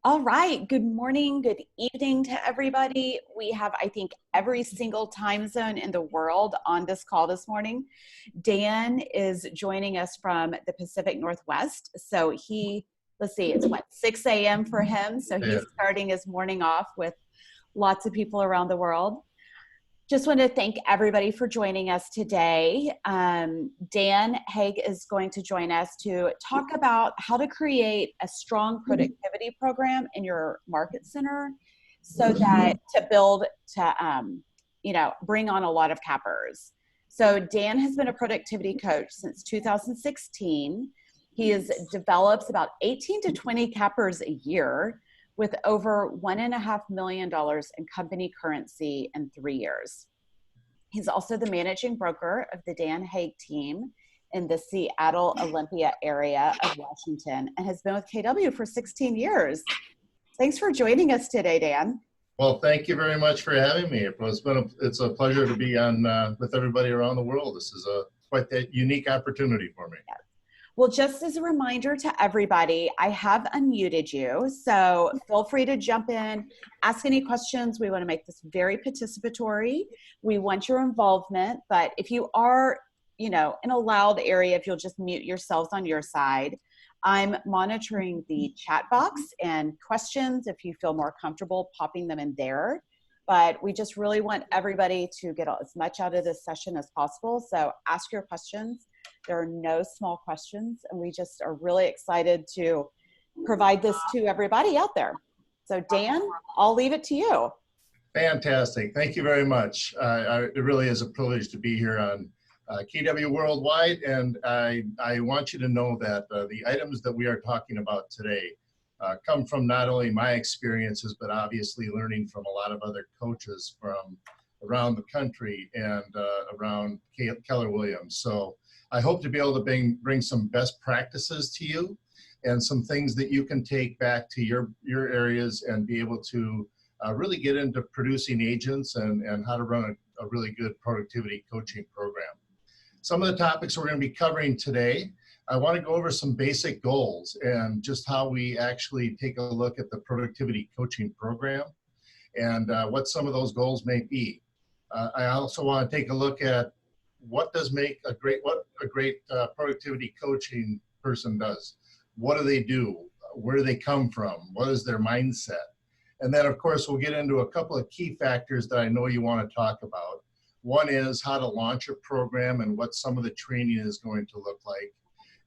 All right. Good morning. Good evening to everybody. We have, I think, every single time zone in the world on this call this morning. Dan is joining us from the Pacific Northwest. So let's see, it's what, 6 a.m. for him. So Yeah. he's starting his morning off with lots of people around the world. Just want to thank everybody for joining us today. Dan Haeg is going to join us to talk about how to create a strong productivity program in your market center so that bring on a lot of cappers. So Dan has been a productivity coach since 2016. He develops about 18 to 20 cappers a year, with over $1.5 million in company currency in 3 years. He's also the managing broker of the Dan Haeg team in the Seattle Olympia area of Washington and has been with KW for 16 years. Thanks for joining us today, Dan. Well, thank you very much for having me. It's a pleasure to be on with everybody around the world. This is quite a unique opportunity for me. Yeah. Well, just as a reminder to everybody, I have unmuted you, so feel free to jump in, ask any questions. We want to make this very participatory. We want your involvement, but if you are, in a loud area, if you'll just mute yourselves on your side. I'm monitoring the chat box and questions if you feel more comfortable popping them in there. But we just really want everybody to get as much out of this session as possible. So ask your questions. There are no small questions, and we just are really excited to provide this to everybody out there. So Dan, I'll leave it to you. Fantastic. Thank you very much. It really is a privilege to be here on KW Worldwide, and I want you to know that the items that we are talking about today come from not only my experiences, but obviously learning from a lot of other coaches from around the country and around Keller Williams. So I hope to be able to bring some best practices to you and some things that you can take back to your areas and be able to really get into producing agents and how to run a really good productivity coaching program. Some of the topics we're going to be covering today, I want to go over some basic goals and just how we actually take a look at the productivity coaching program and what some of those goals may be. I also want to take a look at what a great productivity coaching person does. What do they do? Where do they come from? What is their mindset? And then, of course, we'll get into a couple of key factors that I know you want to talk about. One is how to launch a program and what some of the training is going to look like.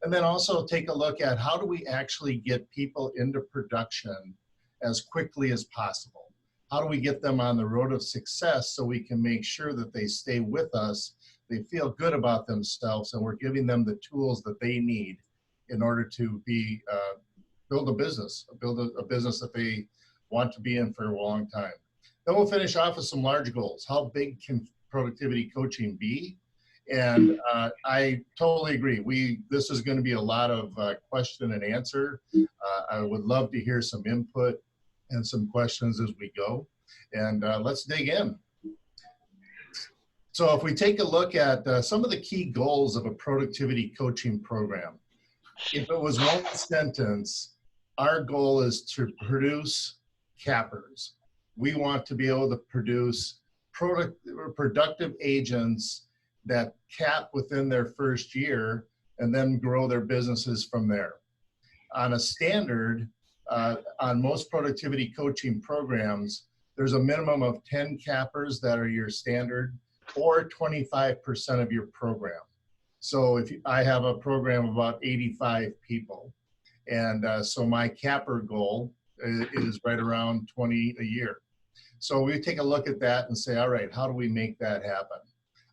And then also take a look at how do we actually get people into production as quickly as possible? How do we get them on the road of success so we can make sure that they stay with us, they feel good about themselves, and we're giving them the tools that they need in order to build a business that they want to be in for a long time. Then we'll finish off with some large goals. How big can productivity coaching be? And I totally agree. This is going to be a lot of question and answer. I would love to hear some input and some questions as we go. And let's dig in. So if we take a look at some of the key goals of a productivity coaching program, if it was one sentence, our goal is to produce cappers. We want to be able to produce productive agents that cap within their first year and then grow their businesses from there. On a standard, on most productivity coaching programs, there's a minimum of 10 cappers that are your standard, or 25% of your program. So I have a program of about 85 people, and so my capper goal is right around 20 a year. So we take a look at that and say, all right, how do we make that happen?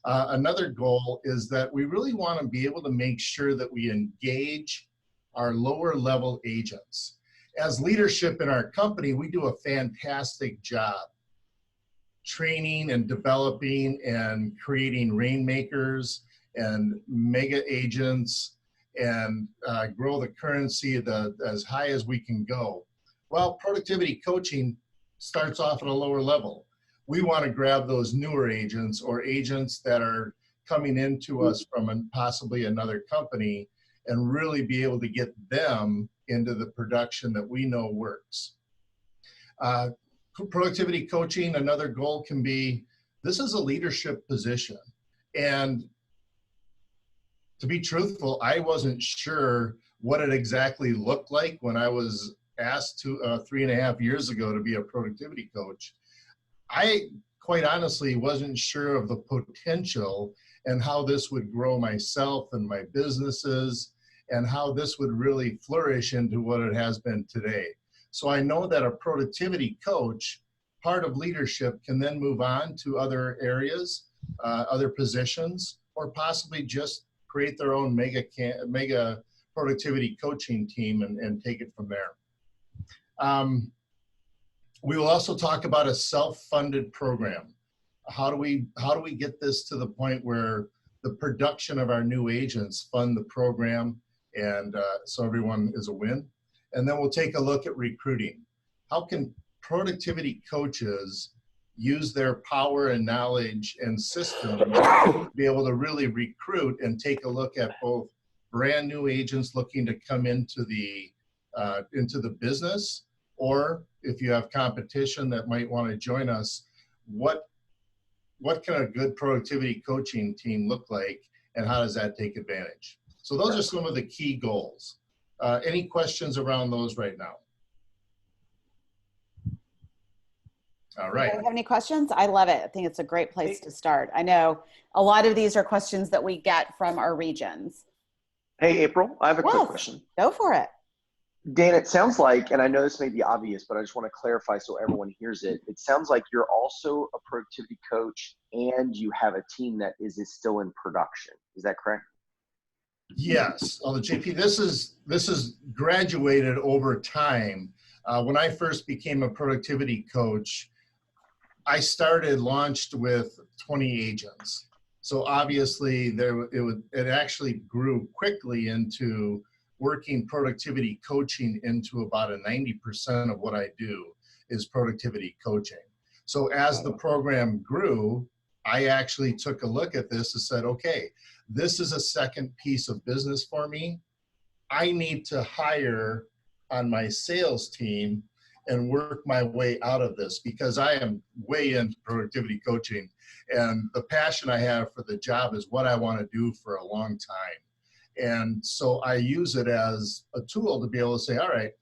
Another goal is that we really want to be able to make sure that we engage our lower level agents. As leadership in our company, we do a fantastic job training and developing and creating rainmakers and mega agents and grow the currency as high as we can go. Well, productivity coaching starts off at a lower level. We want to grab those newer agents or agents that are coming into us from possibly another company and really be able to get them into the production that we know works. Productivity coaching, another goal can be, this is a leadership position. And to be truthful, I wasn't sure what it exactly looked like when I was asked to 3.5 years ago to be a productivity coach. I quite honestly wasn't sure of the potential and how this would grow myself and my businesses and how this would really flourish into what it has been today. So I know that a productivity coach, part of leadership, can then move on to other areas, other positions, or possibly just create their own mega productivity coaching team and take it from there. We will also talk about a self-funded program. How do we get this to the point where the production of our new agents fund the program, and so everyone is a win? And then we'll take a look at recruiting. How can productivity coaches use their power and knowledge and systems to be able to really recruit and take a look at both brand new agents looking to come into the business, or if you have competition that might want to join us, what can a good productivity coaching team look like, and how does that take advantage? So those are some of the key goals. Any questions around those right now? All right. Do you have any questions? I love it. I think it's a great place to start. I know a lot of these are questions that we get from our regions. Hey, April, I have a quick question. Go for it. Dan, it sounds like, and I know this may be obvious, but I just want to clarify so everyone hears it. It sounds like you're also a productivity coach and you have a team that is still in production. Is that correct? Yes. Well, JP, this is graduated over time. When I first became a productivity coach, I launched with 20 agents. So obviously it actually grew quickly into working productivity coaching into about a 90% of what I do is productivity coaching. So as the program grew, I actually took a look at this and said, okay, this is a second piece of business for me. I need to hire on my sales team and work my way out of this, because I am way into productivity coaching, and the passion I have for the job is what I want to do for a long time. And so I use it as a tool to be able to say, all right,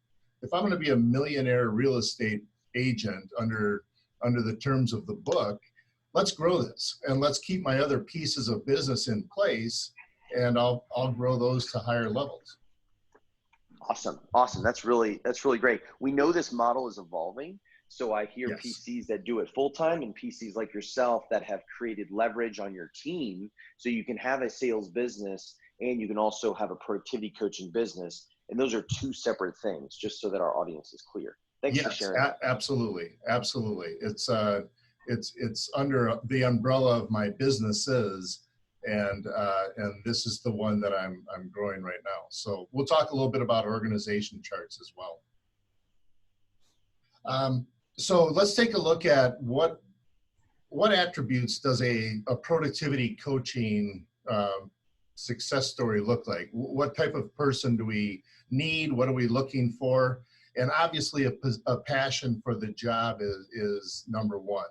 if I'm going to be a millionaire real estate agent under the terms of the book, let's grow this and let's keep my other pieces of business in place, and I'll grow those to higher levels. Awesome. That's really great. We know this model is evolving. So I hear Yes. PCs that do it full time and PCs like yourself that have created leverage on your team. So you can have a sales business and you can also have a productivity coaching business. And those are two separate things, just so that our audience is clear. Thanks for sharing. Absolutely. It's under the umbrella of my businesses, and this is the one that I'm growing right now. So we'll talk a little bit about organization charts as well. So let's take a look at what attributes does a productivity coaching success story look like? What type of person do we need? What are we looking for? And obviously a passion for the job is number one.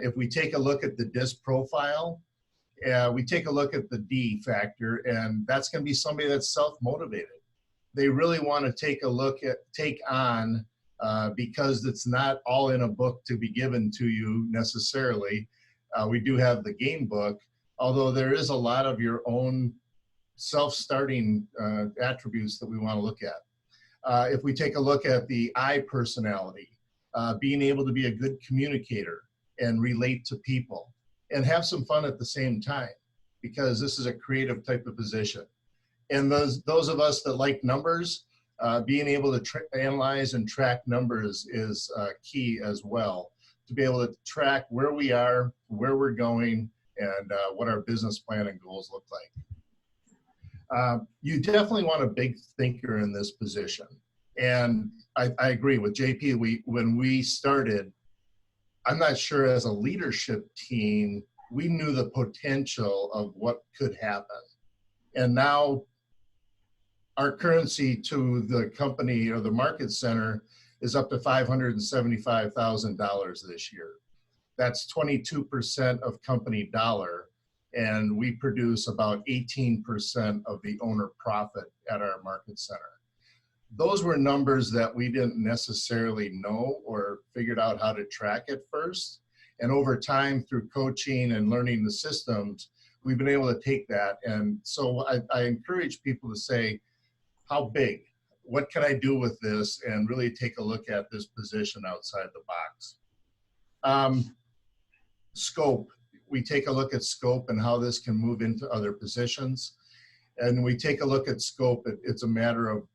If we take a look at the DISC profile, we take a look at the D factor, and that's going to be somebody that's self-motivated. They really want to take on, because it's not all in a book to be given to you necessarily. We do have the game book, although there is a lot of your own self-starting attributes that we want to look at. If we take a look at the I personality, being able to be a good communicator and relate to people and have some fun at the same time, because this is a creative type of position. And those of us that like numbers, being able to analyze and track numbers is key as well, to be able to track where we are, where we're going, and what our business plan and goals look like. You definitely want a big thinker in this position. And I agree with JP. When we started, I'm not sure as a leadership team, we knew the potential of what could happen. And now our currency to the company or the market center is up to $575,000 this year. That's 22% of company dollar, and we produce about 18% of the owner profit at our market center. Those were numbers that we didn't necessarily know or figured out how to track at first. And over time, through coaching and learning the systems, we've been able to take that. And so I encourage people to say, how big? What can I do with this? And really take a look at this position outside the box. Scope. We take a look at scope and how this can move into other positions. And we take a look at scope. It's a matter of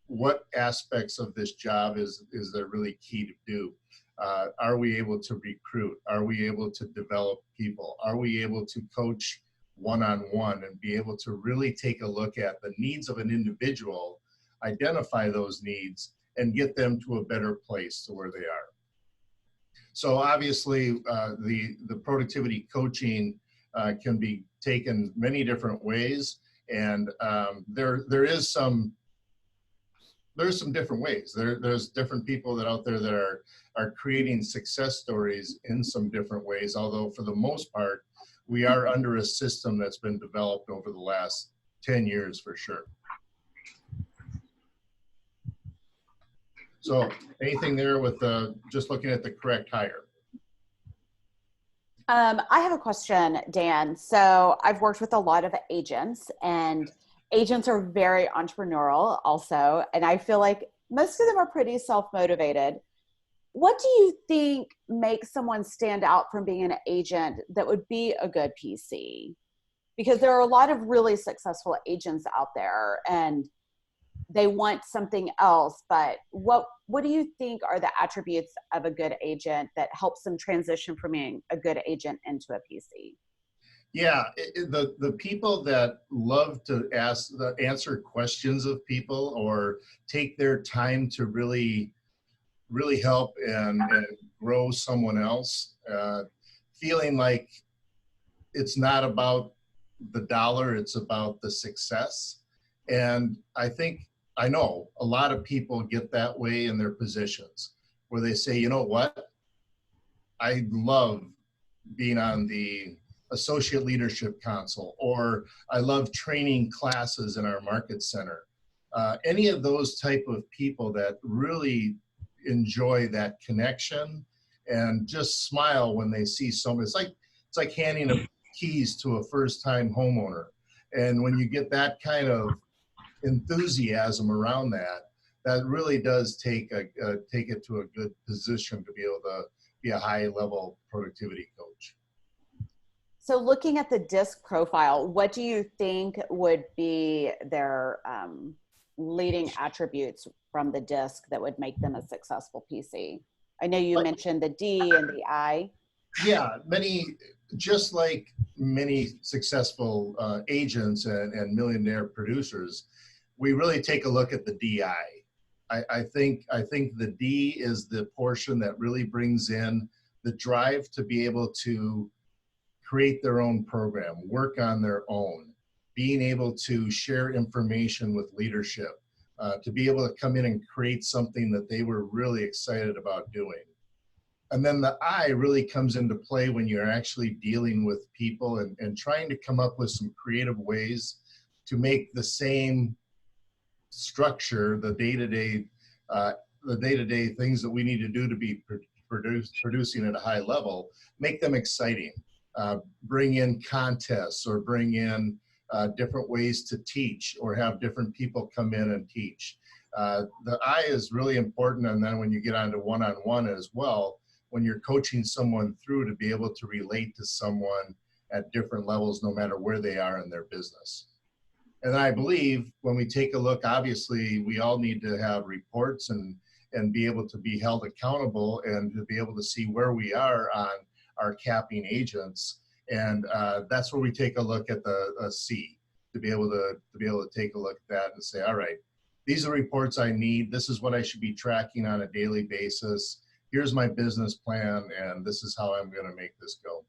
what aspects of this job is that really key to do. Are we able to recruit? Are we able to develop people? Are we able to coach one-on-one and be able to really take a look at the needs of an individual, identify those needs, and get them to a better place to where they are? So obviously, the productivity coaching can be taken many different ways, and there's some different ways. There's different people that out there that are creating success stories in some different ways, although for the most part, we are under a system that's been developed over the last 10 years for sure. So anything there with just looking at the correct hire? I have a question, Dan. So I've worked with a lot of agents, and agents are very entrepreneurial also. And I feel like most of them are pretty self-motivated. What do you think makes someone stand out from being an agent that would be a good PC? Because there are a lot of really successful agents out there and they want something else, but what do you think are the attributes of a good agent that helps them transition from being a good agent into a PC? Yeah, the people that love to answer questions of people or take their time to really help and grow someone else, feeling like it's not about the dollar, it's about the success. And I know a lot of people get that way in their positions where they say, you know what, I love being on the Associate Leadership Council, or I love training classes in our market center. Any of those type of people that really enjoy that connection and just smile when they see someone. It's like handing a keys to a first-time homeowner. And when you get that kind of enthusiasm around that really does take it to a good position to be able to be a high-level productivity coach. So looking at the DISC profile, what do you think would be their leading attributes from the DISC that would make them a successful PC? I know you mentioned the D and the I. Yeah, just like many successful agents and millionaire producers, we really take a look at the DI. I think the D is the portion that really brings in the drive to be able to create their own program, work on their own, being able to share information with leadership, to be able to come in and create something that they were really excited about doing. And then the I really comes into play when you're actually dealing with people and trying to come up with some creative ways to make the same structure, the day-to-day things that we need to do to be producing at a high level, make them exciting. Bring in contests or bring in different ways to teach or have different people come in and teach. The I is really important, and then when you get onto one-on-one as well, when you're coaching someone through to be able to relate to someone at different levels, no matter where they are in their business. And I believe when we take a look, obviously we all need to have reports and be able to be held accountable and to be able to see where we are on our capping agents. And that's where we take a look at the C, to be able to take a look at that and say, all right, these are reports I need. This is what I should be tracking on a daily basis. Here's my business plan, and this is how I'm going to make this go.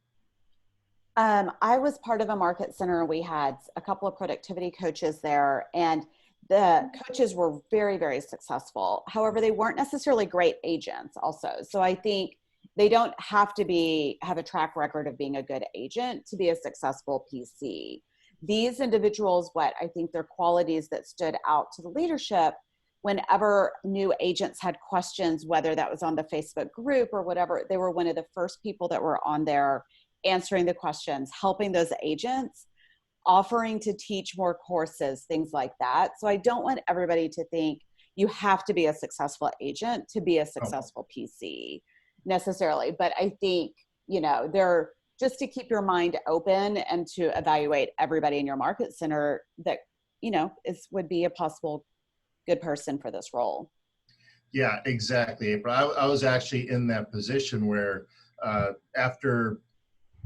I was part of a market center. We had a couple of productivity coaches there, and the coaches were very, very successful. However, they weren't necessarily great agents also. So I think they don't have to have a track record of being a good agent to be a successful PC. These individuals, what I think their qualities that stood out to the leadership, whenever new agents had questions, whether that was on the Facebook group or whatever, they were one of the first people that were on there answering the questions, helping those agents, offering to teach more courses, things like that. So I don't want everybody to think you have to be a successful agent to be a successful PC necessarily. But I think, they're just to keep your mind open and to evaluate everybody in your market center that, would be a possible good person for this role. Yeah, exactly, April. I was actually in that position where after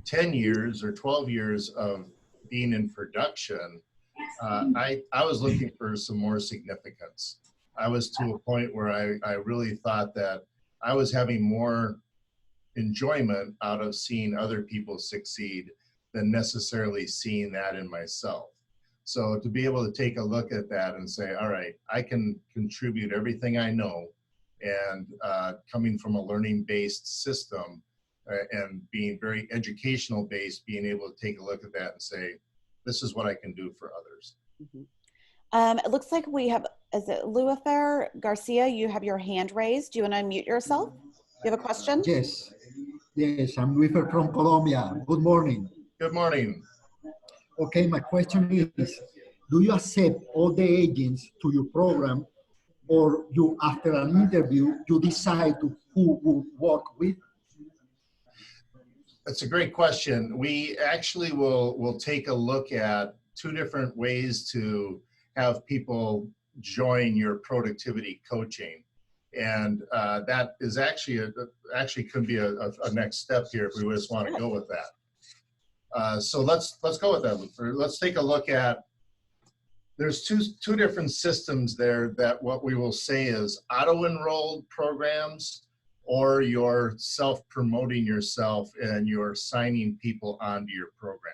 10 years or 12 years of being in production, I was looking for some more significance. I was to a point where I really thought that I was having more enjoyment out of seeing other people succeed than necessarily seeing that in myself. So to be able to take a look at that and say, all right, I can contribute everything I know, and coming from a learning-based system and being very educational based, being able to take a look at that and say, this is what I can do for others. Mm-hmm. It looks like we have, is it Luifer Garcia? You have your hand raised. Do you want to unmute yourself? You have a question? Yes, I'm Luifer from Colombia. Good morning. Good morning. Okay, my question is, do you accept all the agents to your program, or you, after an interview, you decide to who will work with? That's a great question. We actually will take a look at two different ways to have people join your productivity coaching. And that is actually could be a next step here if we just want to go with that. So let's go with that. Let's take a look at, there's two different systems there that what we will say is auto-enrolled programs, or you're self-promoting yourself and you're signing people onto your program.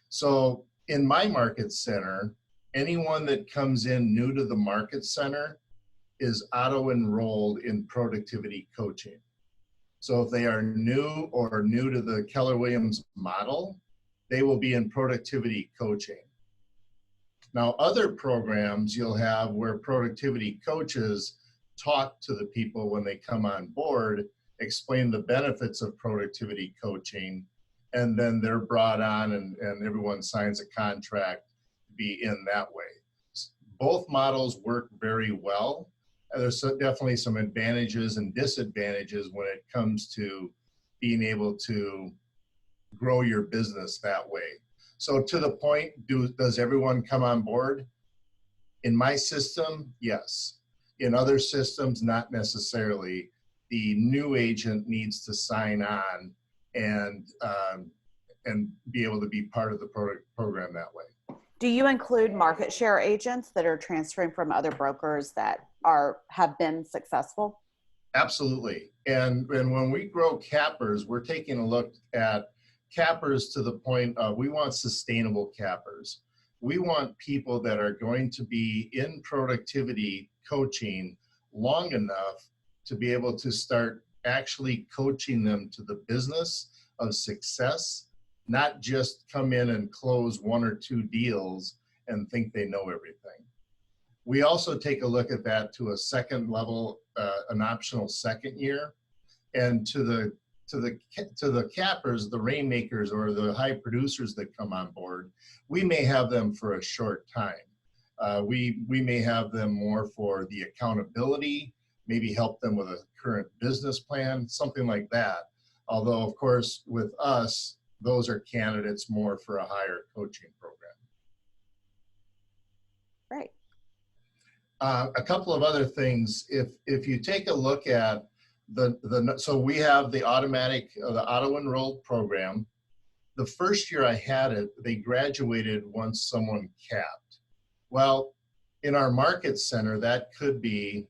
So in my market center, anyone that comes in new to the market center is auto-enrolled in productivity coaching. So if they are new or new to the Keller Williams model, they will be in productivity coaching. Now, other programs you'll have where productivity coaches talk to the people when they come on board, explain the benefits of productivity coaching, and then they're brought on and everyone signs a contract to be in that way. Both models work very well. There's definitely some advantages and disadvantages when it comes to being able to grow your business that way. So to the point, does everyone come on board? In my system, yes. In other systems, not necessarily. The new agent needs to sign on and be able to be part of the program that way. Do you include market share agents that are transferring from other brokers that have been successful? Absolutely. And when we grow cappers, we're taking a look at cappers to the point of, we want sustainable cappers. We want people that are going to be in productivity coaching long enough to be able to start actually coaching them to the business of success, not just come in and close one or two deals and think they know everything. We also take a look at that to a second level, an optional second year, and to the cappers, the rainmakers, or the high producers that come on board. We may have them for a short time. We may have them more for the accountability, maybe help them with a current business plan, something like that. Although, of course, with us, those are candidates more for a higher coaching program. Right. A couple of other things. If you take a look at so we have the auto-enrolled program. The first year I had it, they graduated once someone capped. Well, in our market center, that could be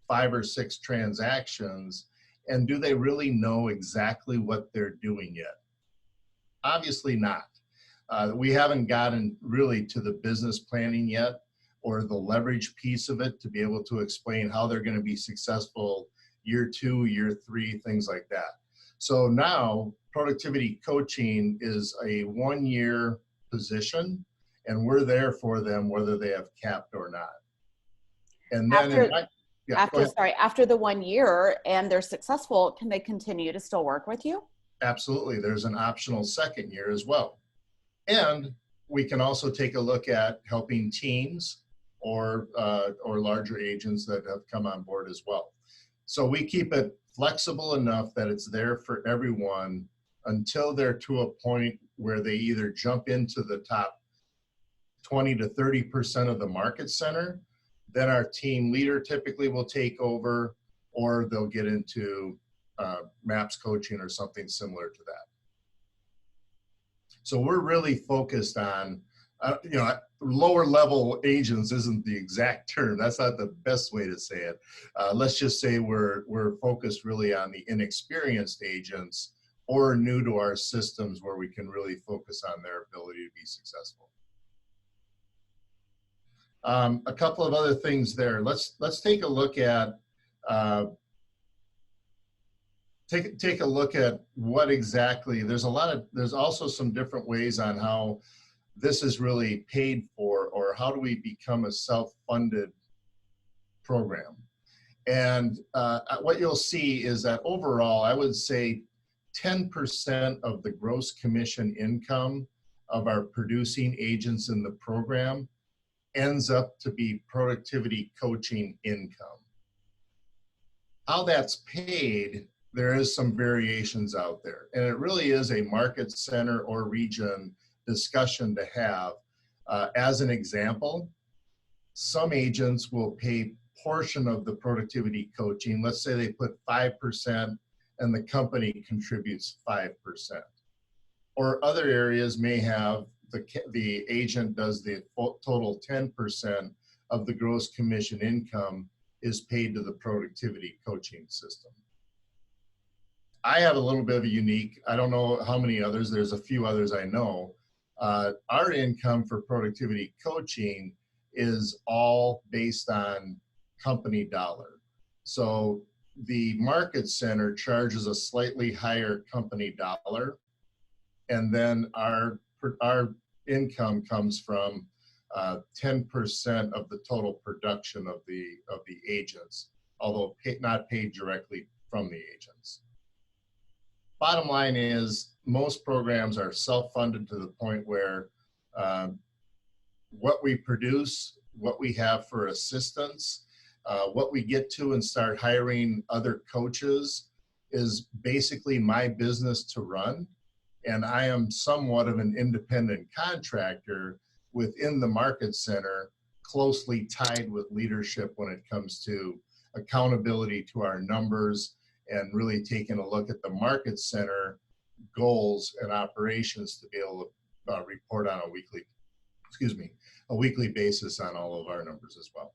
5 or 6 transactions. And do they really know exactly what they're doing yet? Obviously not. We haven't gotten really to the business planning yet. or the leverage piece of it to be able to explain how they're going to be successful year 2, year 3, things like that. So now productivity coaching is a 1-year position, and we're there for them whether they have capped or not. And then after the 1 year and they're successful, can they continue to still work with you? Absolutely. There's an optional 2nd year as well. And we can also take a look at helping teams or larger agents that have come on board as well. So we keep it flexible enough that it's there for everyone until they're to a point where they either jump into the top 20 to 30% of the market center. Then our team leader typically will take over, or they'll get into MAPS coaching or something similar to that. So we're really focused on, lower level agents isn't the exact term. That's not the best way to say it. Let's just say we're focused really on the inexperienced agents or new to our systems where we can really focus on their ability to be successful. A couple of other things there. Let's take a look at take a look at what exactly. There's also some different ways on how this is really paid for, or how do we become a self-funded program. And what you'll see is that overall, I would say 10% of the gross commission income of our producing agents in the program ends up to be productivity coaching income. How that's paid, there is some variations out there. And it really is a market center or region discussion to have. As an example, some agents will pay portion of the productivity coaching. Let's say they put 5% and the company contributes 5%. Or other areas may have the agent does the total 10% of the gross commission income is paid to the productivity coaching system. I have a little bit of a unique, I don't know how many others, there's a few others I know. Our income for productivity coaching is all based on company dollar. So the market center charges a slightly higher company dollar, and then our income comes from 10% of the total production of the agents, although not paid directly from the agents. Bottom line is most programs are self-funded to the point where what we produce, what we have for assistance, what we get to and start hiring other coaches is basically my business to run. And I am somewhat of an independent contractor within the market center, closely tied with leadership when it comes to accountability to our numbers and really taking a look at the market center goals and operations to be able to report on a weekly basis on all of our numbers as well.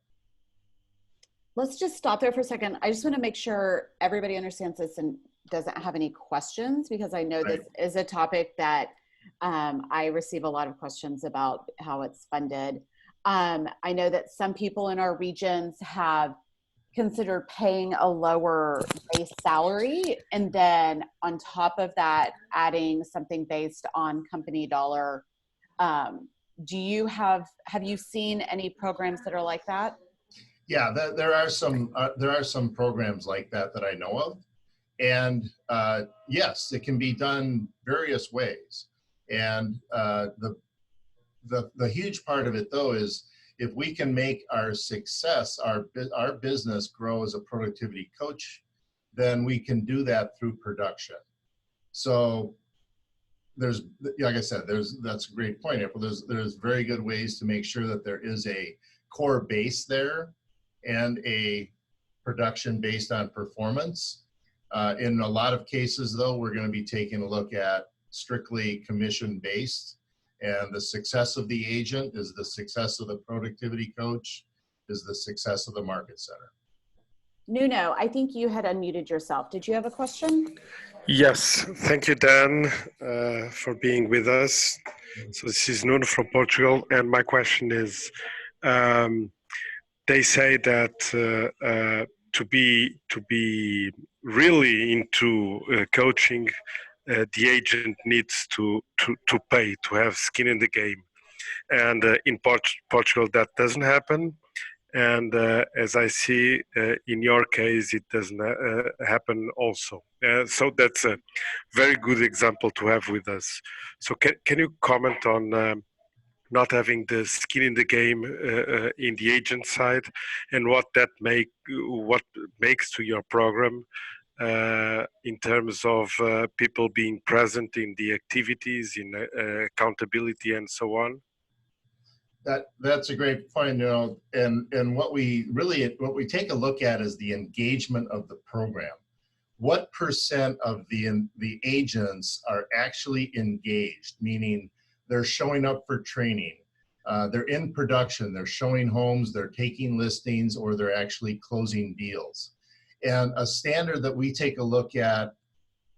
Let's just stop there for a second. I just want to make sure everybody understands this and doesn't have any questions, because I know this is a topic that I receive a lot of questions about how it's funded. I know that some people in our regions have considered paying a lower base salary, and then on top of that, adding something based on company dollar. Have you seen any programs that are like that? Yeah, there are some programs like that I know of. And yes, it can be done various ways. And the huge part of it, though, is if we can make our success, our business grow as a productivity coach, then we can do that through production. So there's, like I said, that's a great point, April. There's very good ways to make sure that there is a core base there and a production based on performance. In a lot of cases, though, we're going to be taking a look at strictly commission-based, and the success of the agent is the success of the productivity coach, is the success of the market center. Nuno, I think you had unmuted yourself. Did you have a question? Yes, thank you, Dan, for being with us. So this is Nuno from Portugal, and my question is, they say that to be really into coaching, the agent needs to pay, to have skin in the game. And in Portugal, that doesn't happen. And as I see in your case, it doesn't happen also. So that's a very good example to have with us. So can you comment on not having the skin in the game in the agent side, and what makes to your program in terms of people being present in the activities, in accountability, and so on? That's a great point, and what we take a look at is the engagement of the program. What percent of the agents are actually engaged, meaning they're showing up for training, they're in production, they're showing homes, they're taking listings, or they're actually closing deals. And a standard that we take a look at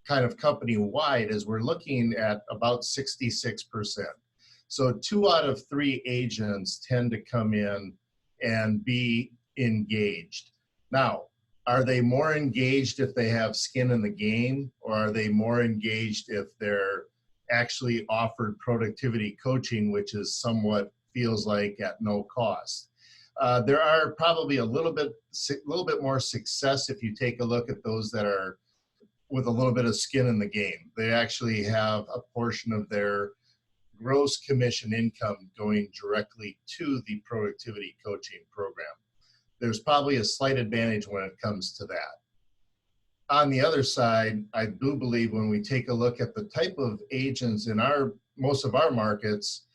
kind of company-wide is we're looking at about 66%. So 2 out of 3 agents tend to come in and be engaged. Now, are they more engaged if they have skin in the game, or are they more engaged if they're actually offered productivity coaching, which is somewhat feels like at no cost? There are probably a little bit more success if you take a look at those that are with a little bit of skin in the game. They actually have a portion of their gross commission income going directly to the productivity coaching program. There's probably a slight advantage when it comes to that. On the other side, I do believe when we take a look at the type of agents in most of our markets,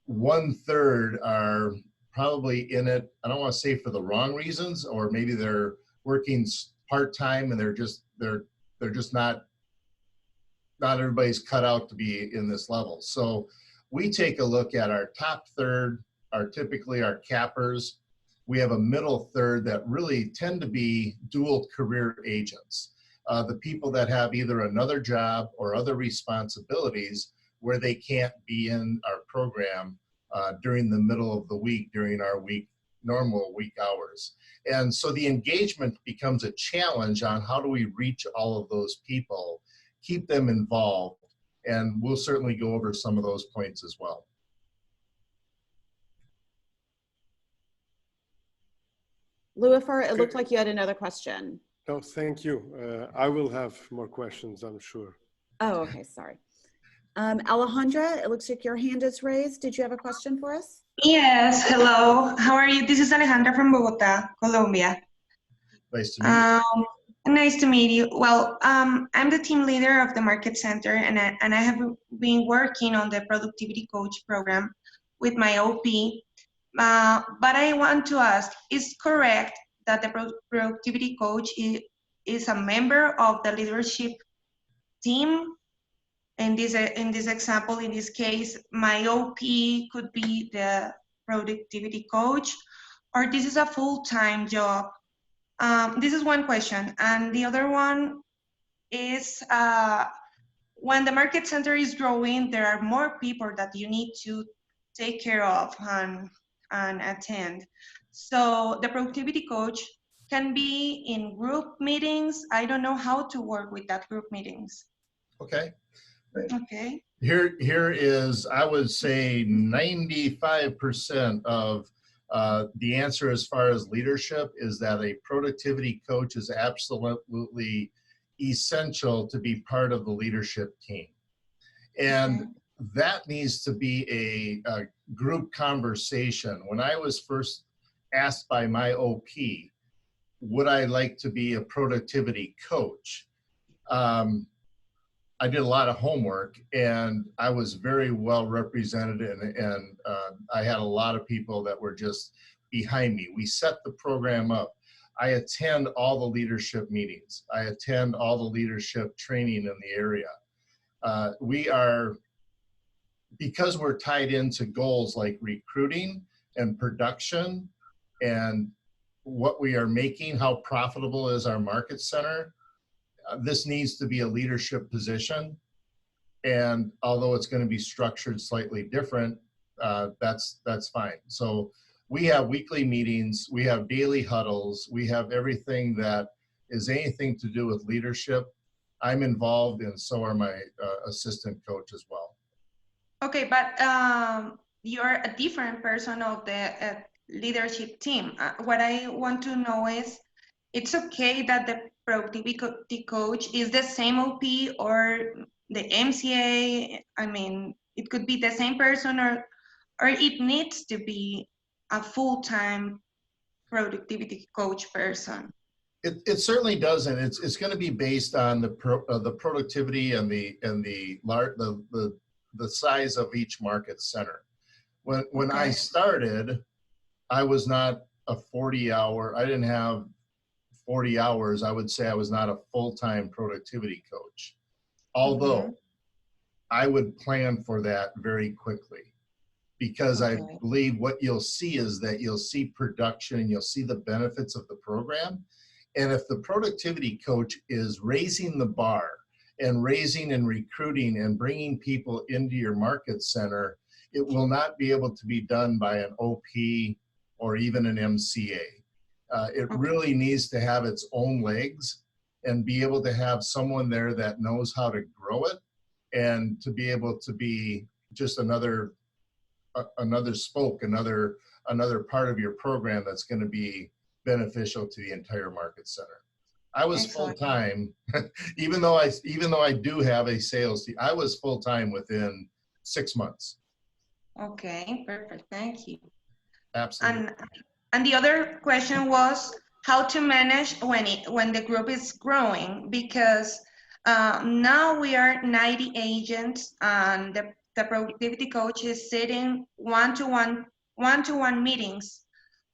1/3 are probably in it, I don't want to say for the wrong reasons, or maybe they're working part-time and they're just not everybody's cut out to be in this level. So we take a look at our top third are typically our cappers. We have a middle third that really tend to be dual career agents. The people that have either another job or other responsibilities where they can't be in our program during the middle of the week, during our normal week hours. And so the engagement becomes a challenge on how do we reach all of those people, keep them involved, and we'll certainly go over some of those points as well. Luifer, it looked like you had another question. No, thank you. I will have more questions, I'm sure. Oh, okay, sorry. Alejandra, it looks like your hand is raised. Did you have a question for us? Yes, hello. How are you? This is Alejandra from Bogota, Colombia. Nice to meet you. Nice to meet you. Well, I'm the team leader of the Market Center, and I have been working on the Productivity Coach program with my OP. But I want to ask, is correct that the Productivity Coach is a member of the leadership team? In this example, in this case, my OP could be the productivity coach, or this is a full-time job? This is one question. And the other one is, when the Market Center is growing, there are more people that you need to take care of and attend. So the productivity coach can be in group meetings. I don't know how to work with that group meetings. Okay. Okay. Here is, I would say 95% of the answer as far as leadership is that a productivity coach is absolutely essential to be part of the leadership team. And that needs to be a group conversation. When I was first asked by my OP, would I like to be a productivity coach? I did a lot of homework, and I was very well represented, and I had a lot of people that were just behind me. We set the program up. I attend all the leadership meetings. I attend all the leadership training in the area. Because we're tied into goals like recruiting and production and what we are making, how profitable is our market center, this needs to be a leadership position. And although it's going to be structured slightly different, that's fine. So we have weekly meetings, we have daily huddles, we have everything that is anything to do with leadership. I'm involved, and so are my assistant coach as well. Okay, but you're a different person of the leadership team. What I want to know is, it's okay that the productivity coach is the same OP or the MCA. I mean, it could be the same person, or it needs to be a full-time productivity coach person. It certainly doesn't. It's going to be based on the productivity and the size of each market center. When I started, I was not a 40-hour. I didn't have 40 hours. I would say I was not a full-time productivity coach, although I would plan for that very quickly, because I believe what you'll see is that you'll see production and you'll see the benefits of the program. And if the productivity coach is raising the bar and raising and recruiting and bringing people into your market center, it will not be able to be done by an OP or even an MCA. It really needs to have its own legs and be able to have someone there that knows how to grow it, and to be able to be just another spoke, another part of your program that's going to be beneficial to the entire market center. I was full-time, even though I do have a sales team, I was full-time within 6 months. Okay, perfect. Thank you. Absolutely. And the other question was how to manage when the group is growing, because now we are 90 agents, and the productivity coach is sitting one-to-one meetings.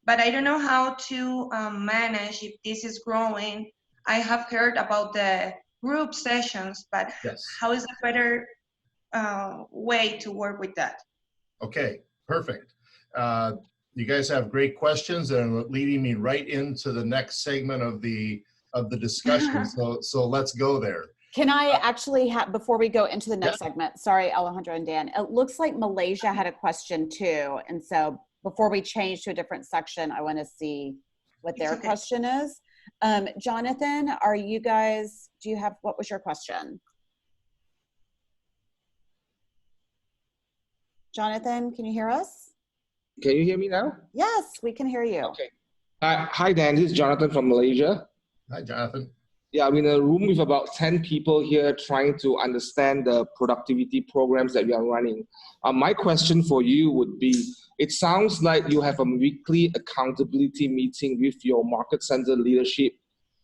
But I don't know how to manage if this is growing. I have heard about the group sessions, but how is a better way to work with that? Okay, perfect. You guys have great questions, and leading me right into the next segment of the discussion. So let's go there. Can I actually have, before we go into the next segment, sorry, Alejandro and Dan, it looks like Malaysia had a question too. And so before we change to a different section, I want to see what their question is. Jonathan, what was your question? Jonathan, can you hear us? Can you hear me now? Yes, we can hear you. Okay. Hi, Dan. This is Jonathan from Malaysia. Hi, Jonathan. Yeah, I'm in a room with about 10 people here trying to understand the productivity programs that we are running. My question for you would be, it sounds like you have a weekly accountability meeting with your market center leadership,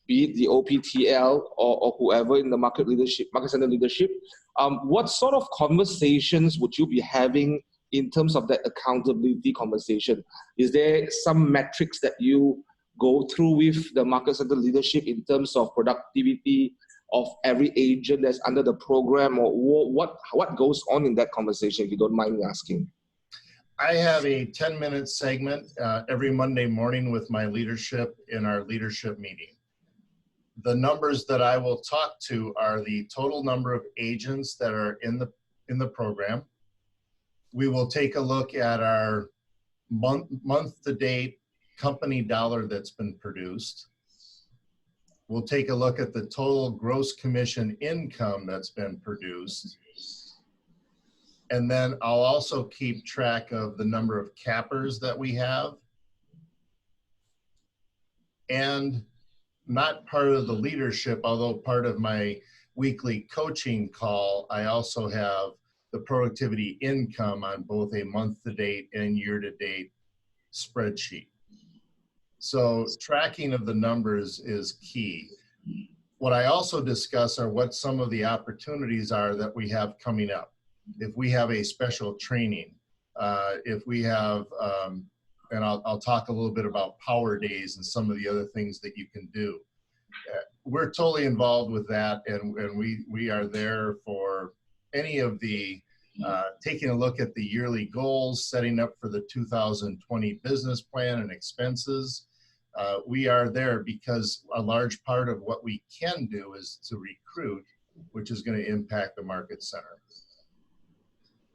be it the OPTL or whoever in the market center leadership. What sort of conversations would you be having in terms of that accountability conversation? Is there some metrics that you go through with the market center leadership in terms of productivity of every agent that's under the program, or what goes on in that conversation, if you don't mind me asking? I have a 10-minute segment every Monday morning with my leadership in our leadership meeting. The numbers that I will talk to are the total number of agents that are in the program. We will take a look at our month-to-date company dollar that's been produced. We'll take a look at the total gross commission income that's been produced. And then I'll also keep track of the number of cappers that we have. And not part of the leadership, although part of my weekly coaching call, I also have the productivity income on both a month-to-date and year-to-date spreadsheet. So tracking of the numbers is key. What I also discuss are what some of the opportunities are that we have coming up. If we have a special training, if we have, and I'll talk a little bit about power days and some of the other things that you can do. We're totally involved with that, and we are there for any of the taking a look at the yearly goals, setting up for the 2020 business plan and expenses. We are there because a large part of what we can do is to recruit, which is going to impact the market center.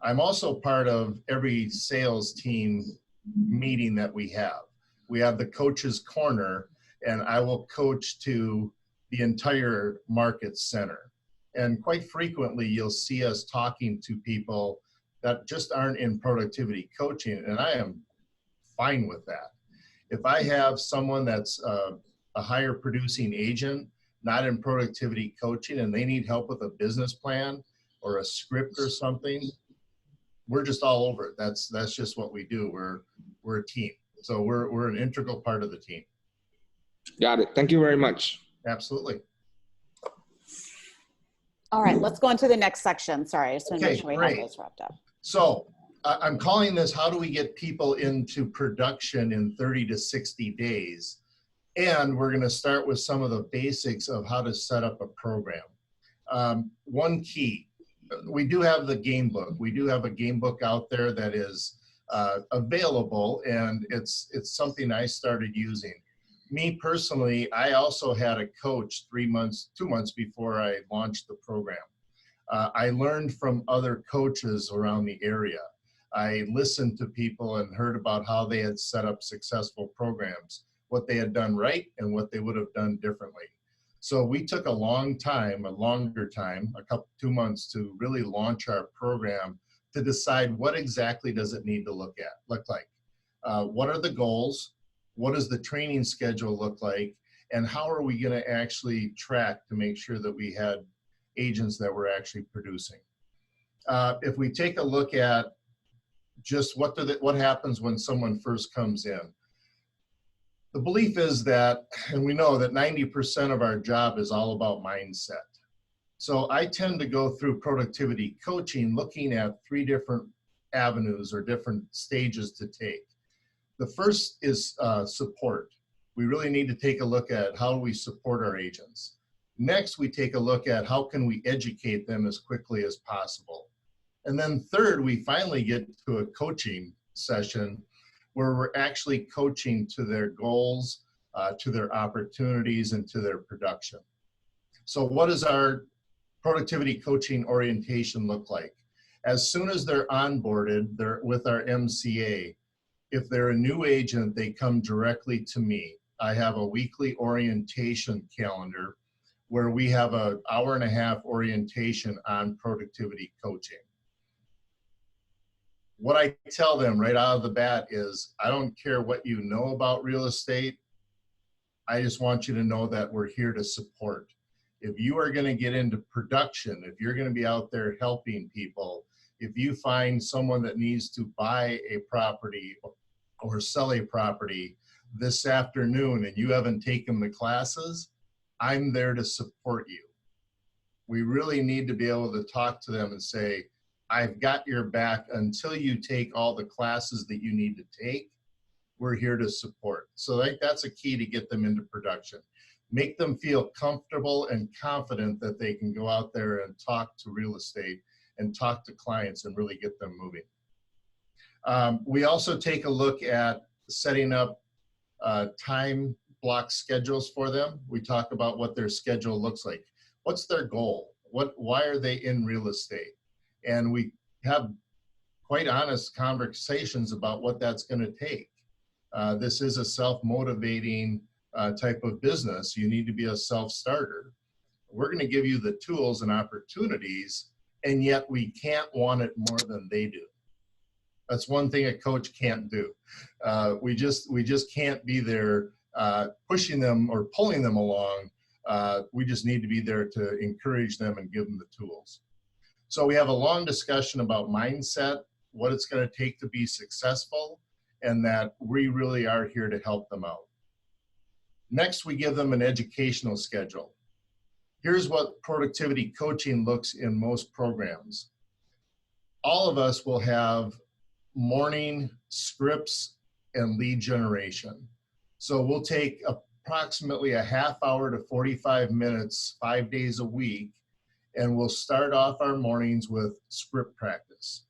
I'm also part of every sales team meeting that we have. We have the coach's corner, and I will coach to the entire market center. And quite frequently, you'll see us talking to people that just aren't in productivity coaching, and I am fine with that. If I have someone that's a higher producing agent, not in productivity coaching, and they need help with a business plan or a script or something, we're just all over it. That's just what we do. We're a team. So we're an integral part of the team. Got it. Thank you very much. Absolutely. All right, let's go on to the next section. Sorry, I just want to make sure we have those wrapped up. So I'm calling this, how do we get people into production in 30 to 60 days? And we're going to start with some of the basics of how to set up a program. One key, we do have the game book. We do have a game book out there that is available, and it's something I started using. Me personally, I also had a coach 2 months before I launched the program. I learned from other coaches around the area. I listened to people and heard about how they had set up successful programs, what they had done right and what they would have done differently. So we took a longer time, 2 months, to really launch our program to decide what exactly does it need to look like. What are the goals? What does the training schedule look like? And how are we going to actually track to make sure that we had agents that were actually producing? If we take a look at just what happens when someone first comes in, the belief is that, and we know that 90% of our job is all about mindset. So I tend to go through productivity coaching looking at 3 different avenues or different stages to take. The first is support. We really need to take a look at how we support our agents. Next, we take a look at how can we educate them as quickly as possible. And then third, we finally get to a coaching session where we're actually coaching to their goals, to their opportunities, and to their production. So what does our productivity coaching orientation look like? As soon as they're onboarded, they're with our MCA. If they're a new agent, they come directly to me. I have a weekly orientation calendar where we have an hour-and-a-half orientation on productivity coaching. What I tell them right out of the bat is, I don't care what you know about real estate. I just want you to know that we're here to support. If you are going to get into production, if you're going to be out there helping people, if you find someone that needs to buy a property or sell a property this afternoon and you haven't taken the classes, I'm there to support you. We really need to be able to talk to them and say, I've got your back until you take all the classes that you need to take. We're here to support. So I think that's a key to get them into production. Make them feel comfortable and confident that they can go out there and talk to real estate and talk to clients and really get them moving. We also take a look at setting up time block schedules for them. We talk about what their schedule looks like. What's their goal? Why are they in real estate? And we have quite honest conversations about what that's going to take. This is a self-motivating type of business. You need to be a self-starter. We're going to give you the tools and opportunities, and yet we can't want it more than they do. That's one thing a coach can't do. We just can't be there pushing them or pulling them along. We just need to be there to encourage them and give them the tools. So we have a long discussion about mindset, what it's going to take to be successful, and that we really are here to help them out. Next, we give them an educational schedule. Here's what productivity coaching looks in most programs. All of us will have morning scripts and lead generation. So we'll take approximately a half hour to 45 minutes, 5 days a week, and we'll start off our mornings with script practice.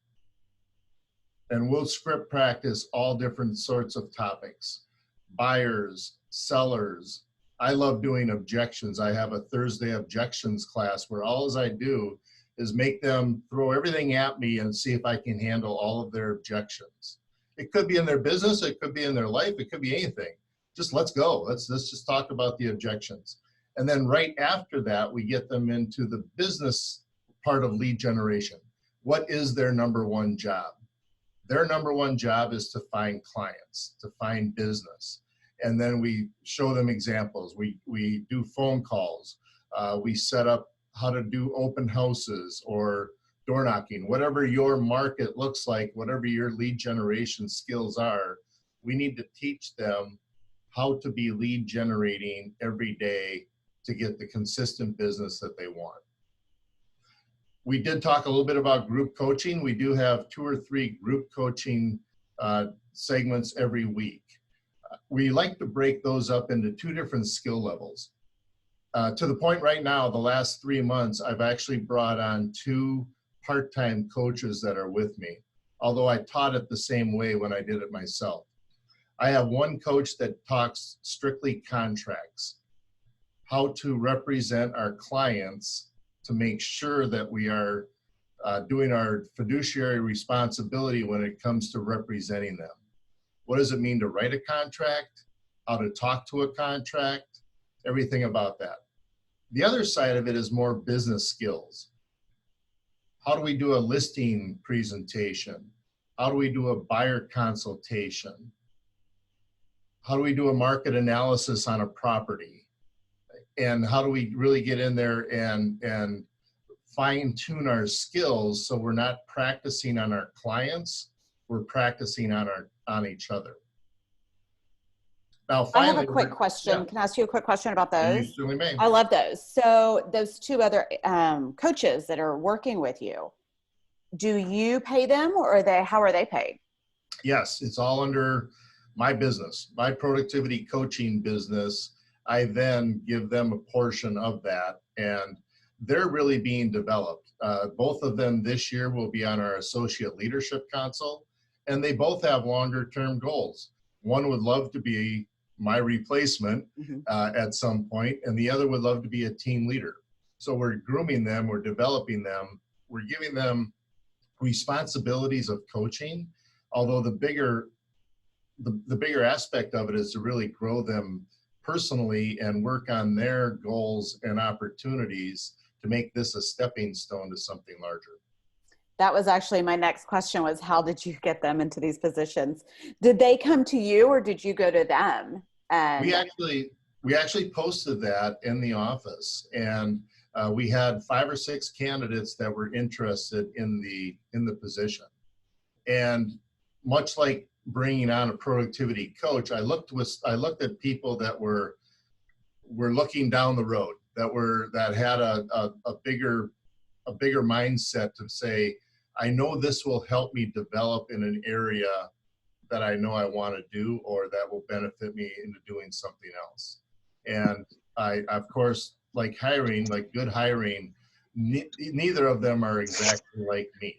And we'll script practice all different sorts of topics. Buyers, sellers. I love doing objections. I have a Thursday objections class where all I do is make them throw everything at me and see if I can handle all of their objections. It could be in their business, it could be in their life, it could be anything. Just let's go. Let's just talk about the objections. And then right after that, we get them into the business part of lead generation. What is their number one job? Their number one job is to find clients, to find business. And then we show them examples. We do phone calls. We set up how to do open houses or door knocking, whatever your market looks like, whatever your lead generation skills are, we need to teach them how to be lead generating every day to get the consistent business that they want. We did talk a little bit about group coaching. We do have 2 or 3 group coaching segments every week. We like to break those up into 2 different skill levels. To the point right now, the last 3 months, I've actually brought on 2 part-time coaches that are with me, although I taught it the same way when I did it myself. I have one coach that talks strictly contracts, how to represent our clients to make sure that we are doing our fiduciary responsibility when it comes to representing them. What does it mean to write a contract? How to talk to a contract? Everything about that. The other side of it is more business skills. How do we do a listing presentation? How do we do a buyer consultation? How do we do a market analysis on a property? And how do we really get in there and fine tune our skills so we're not practicing on our clients, we're practicing on each other. Now, finally, I have a quick question. Yeah. Can I ask you a quick question about those? You certainly may. I love those. So those 2 other coaches that are working with you, do you pay them or how are they paid? Yes, it's all under my business, my productivity coaching business. I then give them a portion of that, and they're really being developed. Both of them this year will be on our Associate Leadership Council, and they both have longer term goals. One would love to be my replacement at some point, and the other would love to be a team leader. So we're grooming them, we're developing them, we're giving them responsibilities of coaching, although the bigger aspect of it is to really grow them personally and work on their goals and opportunities to make this a stepping stone to something larger. That was actually my next question, was how did you get them into these positions? Did they come to you or did you go to them? And we actually posted that in the office, and we had 5 or 6 candidates that were interested in the position. And much like bringing on a productivity coach, I looked at people that were looking down the road, that had a bigger mindset to say, I know this will help me develop in an area that I know I want to do, or that will benefit me into doing something else. And I, of course, like good hiring, neither of them are exactly like me.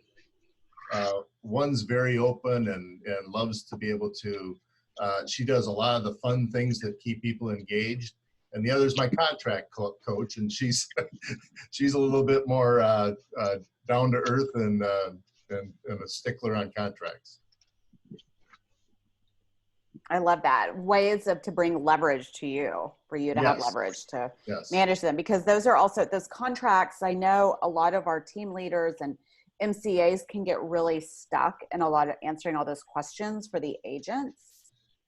One's very open and loves to be able to, she does a lot of the fun things that keep people engaged. And the other's my contract coach, and she's a little bit more down to earth and a stickler on contracts. I love that. Ways to bring leverage to you, for you to have leverage to manage them, because those are also those contracts. I know a lot of our team leaders and MCAs can get really stuck in a lot of answering all those questions for the agents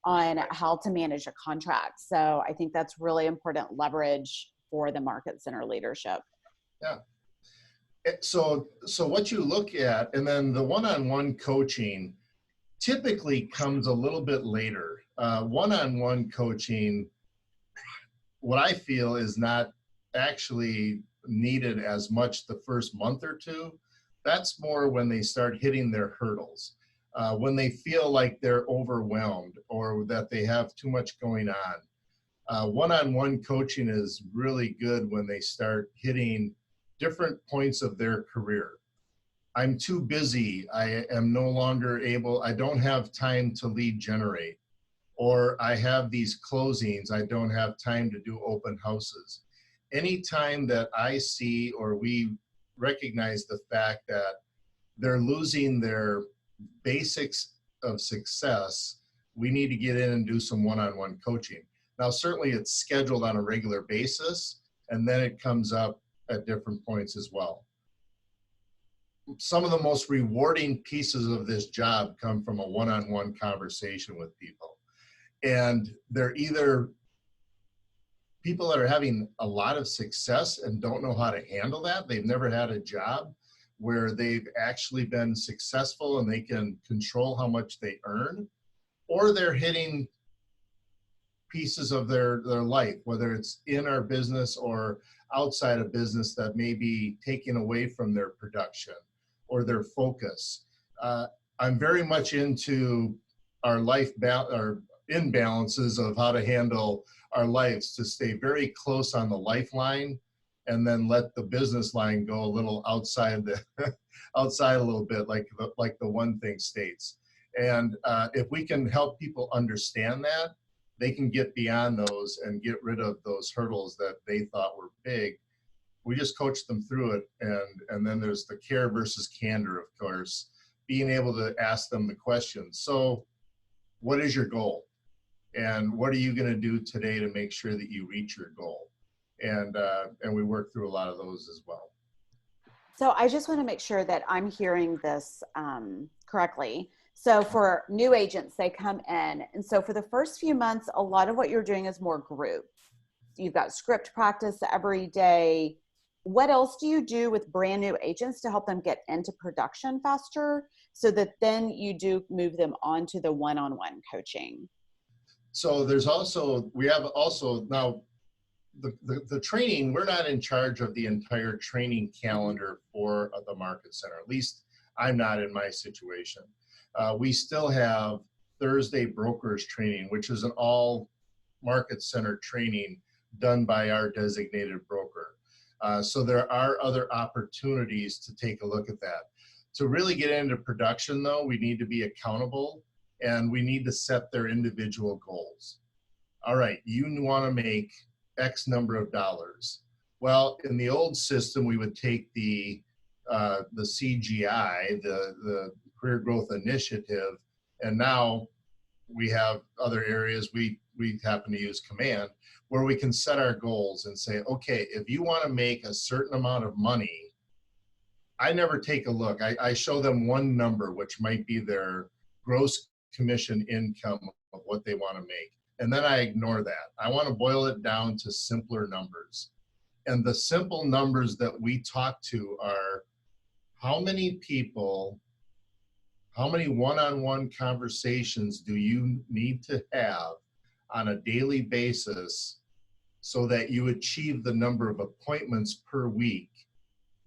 on how to manage a contract. So I think that's really important leverage for the market center leadership. Yeah. So what you look at, and then the one-on-one coaching typically comes a little bit later. One-on-one coaching, what I feel, is not actually needed as much the first month or 2. That's more when they start hitting their hurdles, when they feel like they're overwhelmed or that they have too much going on. One-on-one coaching is really good when they start hitting different points of their career. I'm too busy. I am no longer able, I don't have time to lead generate, or I have these closings, I don't have time to do open houses. Anytime that I see or we recognize the fact that they're losing their basics of success, we need to get in and do some one-on-one coaching. Now, certainly it's scheduled on a regular basis, and then it comes up at different points as well. Some of the most rewarding pieces of this job come from a one-on-one conversation with people. And they're either people that are having a lot of success and don't know how to handle that. They've never had a job where they've actually been successful and they can control how much they earn, or they're hitting pieces of their life, whether it's in our business or outside of business, that may be taken away from their production or their focus. I'm very much into our our imbalances of how to handle our lives, to stay very close on the lifeline and then let the business line go a little outside outside a little bit, like the one thing states. And if we can help people understand that, they can get beyond those and get rid of those hurdles that they thought were big. We just coach them through it. And then there's the care versus candor, of course, being able to ask them the question. So what is your goal? And what are you going to do today to make sure that you reach your goal? And we work through a lot of those as well. So I just want to make sure that I'm hearing this correctly. So for new agents, they come in. And so for the first few months, a lot of what you're doing is more group. You've got script practice every day. What else do you do with brand new agents to help them get into production faster so that then you do move them on to the one-on-one coaching? So we have also now the training, we're not in charge of the entire training calendar for the Market Center. At least I'm not in my situation. We still have Thursday brokers training, which is an all Market Center training done by our designated broker. So there are other opportunities to take a look at that. To really get into production though, we need to be accountable and we need to set their individual goals. All right, you want to make X number of dollars. Well, in the old system, we would take the CGI, the Career Growth Initiative, and now we have other areas we happen to use Command, where we can set our goals and say, okay, if you want to make a certain amount of money, I never take a look. I show them one number, which might be their gross commission income of what they want to make. And then I ignore that. I want to boil it down to simpler numbers. And the simple numbers that we talk to are how many people, how many one-on-one conversations do you need to have on a daily basis so that you achieve the number of appointments per week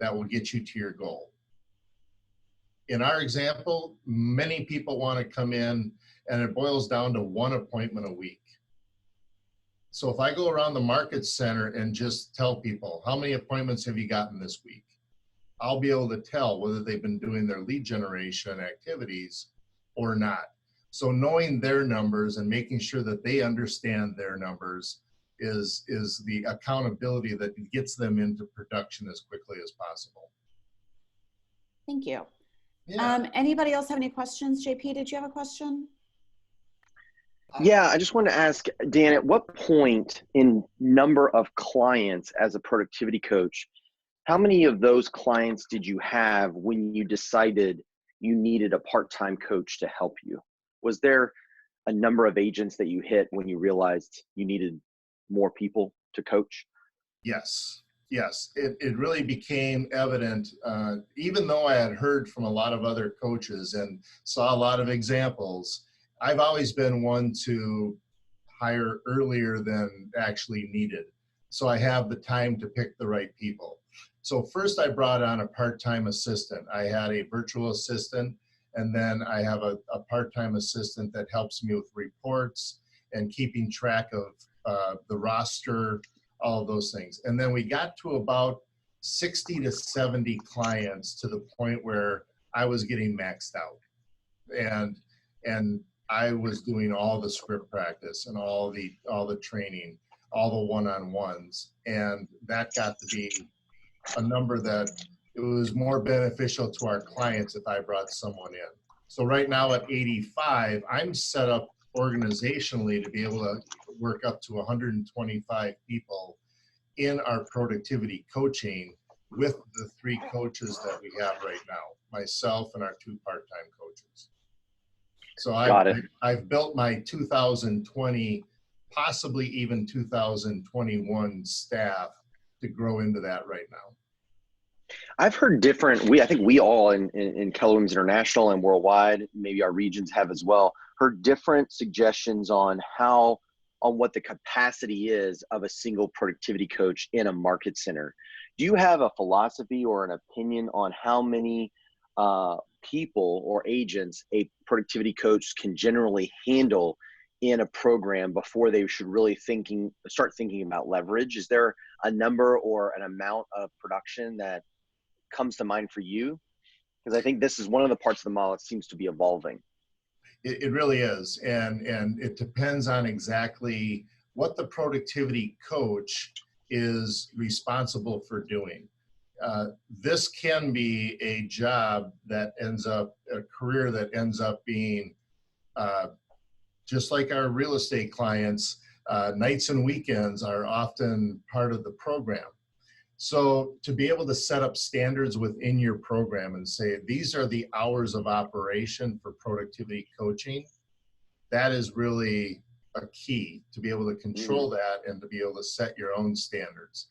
that will get you to your goal. In our example, many people want to come in and it boils down to one appointment a week. So if I go around the Market Center and just tell people, how many appointments have you gotten this week? I'll be able to tell whether they've been doing their lead generation activities or not. So knowing their numbers and making sure that they understand their numbers is the accountability that gets them into production as quickly as possible. Thank you. Yeah. Anybody else have any questions? JP, did you have a question? Yeah, I just wanted to ask, Dan, at what point in number of clients as a productivity coach, how many of those clients did you have when you decided you needed a part-time coach to help you? Was there a number of agents that you hit when you realized you needed more people to coach? Yes, yes. It really became evident, even though I had heard from a lot of other coaches and saw a lot of examples, I've always been one to hire earlier than actually needed. So I have the time to pick the right people. So first I brought on a part-time assistant. I had a virtual assistant, and then I have a part-time assistant that helps me with reports and keeping track of the roster, all of those things. And then we got to about 60 to 70 clients to the point where I was getting maxed out. And I was doing all the script practice and all the training, all the one-on-ones, and that got to be a number that it was more beneficial to our clients if I brought someone in. So right now at 85, I'm set up organizationally to be able to work up to 125 people in our productivity coaching with the 3 coaches that we have right now, myself and our 2 part-time coaches. So I've built my 2020, possibly even 2021 staff to grow into that right now. I've heard different, I think we all in Keller Williams International and worldwide, maybe our regions have as well, heard different suggestions on what the capacity is of a single productivity coach in a market center. Do you have a philosophy or an opinion on how many people or agents a productivity coach can generally handle in a program before they should really start thinking about leverage? Is there a number or an amount of production that comes to mind for you? Because I think this is one of the parts of the model that seems to be evolving. It really is, and it depends on exactly what the productivity coach is responsible for doing. This can be a job that ends up, a career that ends up being, just like our real estate clients, nights and weekends are often part of the program. So to be able to set up standards within your program and say, these are the hours of operation for productivity coaching, that is really a key to be able to control that and to be able to set your own standards.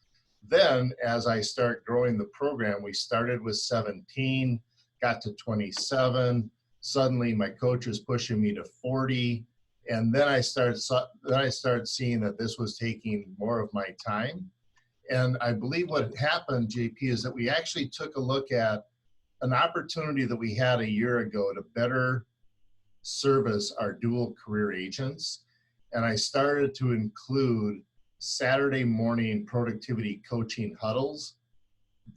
Then as I start growing the program, we started with 17, got to 27. Suddenly my coach was pushing me to 40. And then I started seeing that this was taking more of my time. And I believe what happened, JP, is that we actually took a look at an opportunity that we had a year ago to better service our dual career agents. And I started to include Saturday morning productivity coaching huddles.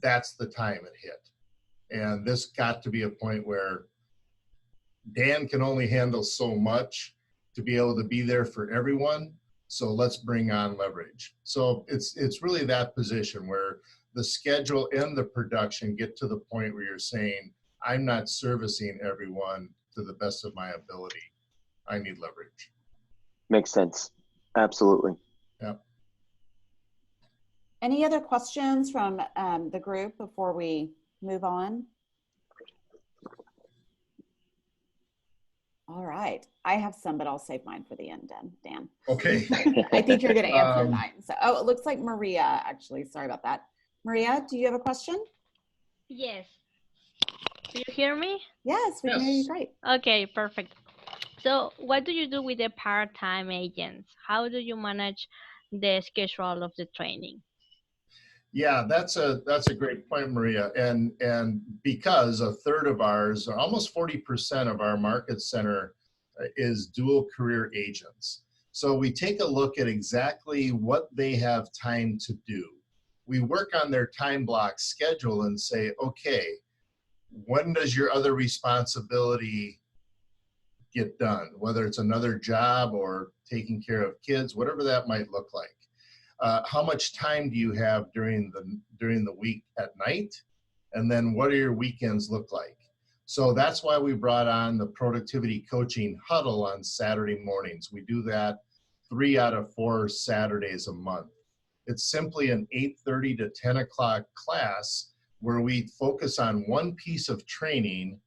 That's the time it hit. And this got to be a point where Dan can only handle so much to be able to be there for everyone. So let's bring on leverage. So it's really that position where the schedule and the production get to the point where you're saying, I'm not servicing everyone to the best of my ability. I need leverage. Makes sense. Absolutely. Yeah. Any other questions from the group before we move on? All right. I have some, but I'll save mine for the end, Dan. Okay. I think you're going to answer mine. So, it looks like Maria, actually. Sorry about that. Maria, do you have a question? Yes. Do you hear me? Yes, we can hear you great. Okay, perfect. So what do you do with the part-time agents? How do you manage the schedule of the training? Yeah, that's a great point, Maria. And because a third of ours, or almost 40% of our market center is dual career agents. So we take a look at exactly what they have time to do. We work on their time block schedule and say, okay, when does your other responsibility get done? Whether it's another job or taking care of kids, whatever that might look like. How much time do you have during the week at night? And then what do your weekends look like? So that's why we brought on the productivity coaching huddle on Saturday mornings. We do that 3 out of 4 Saturdays a month. It's simply an 8:30 to 10 o'clock class where we focus on one piece of training,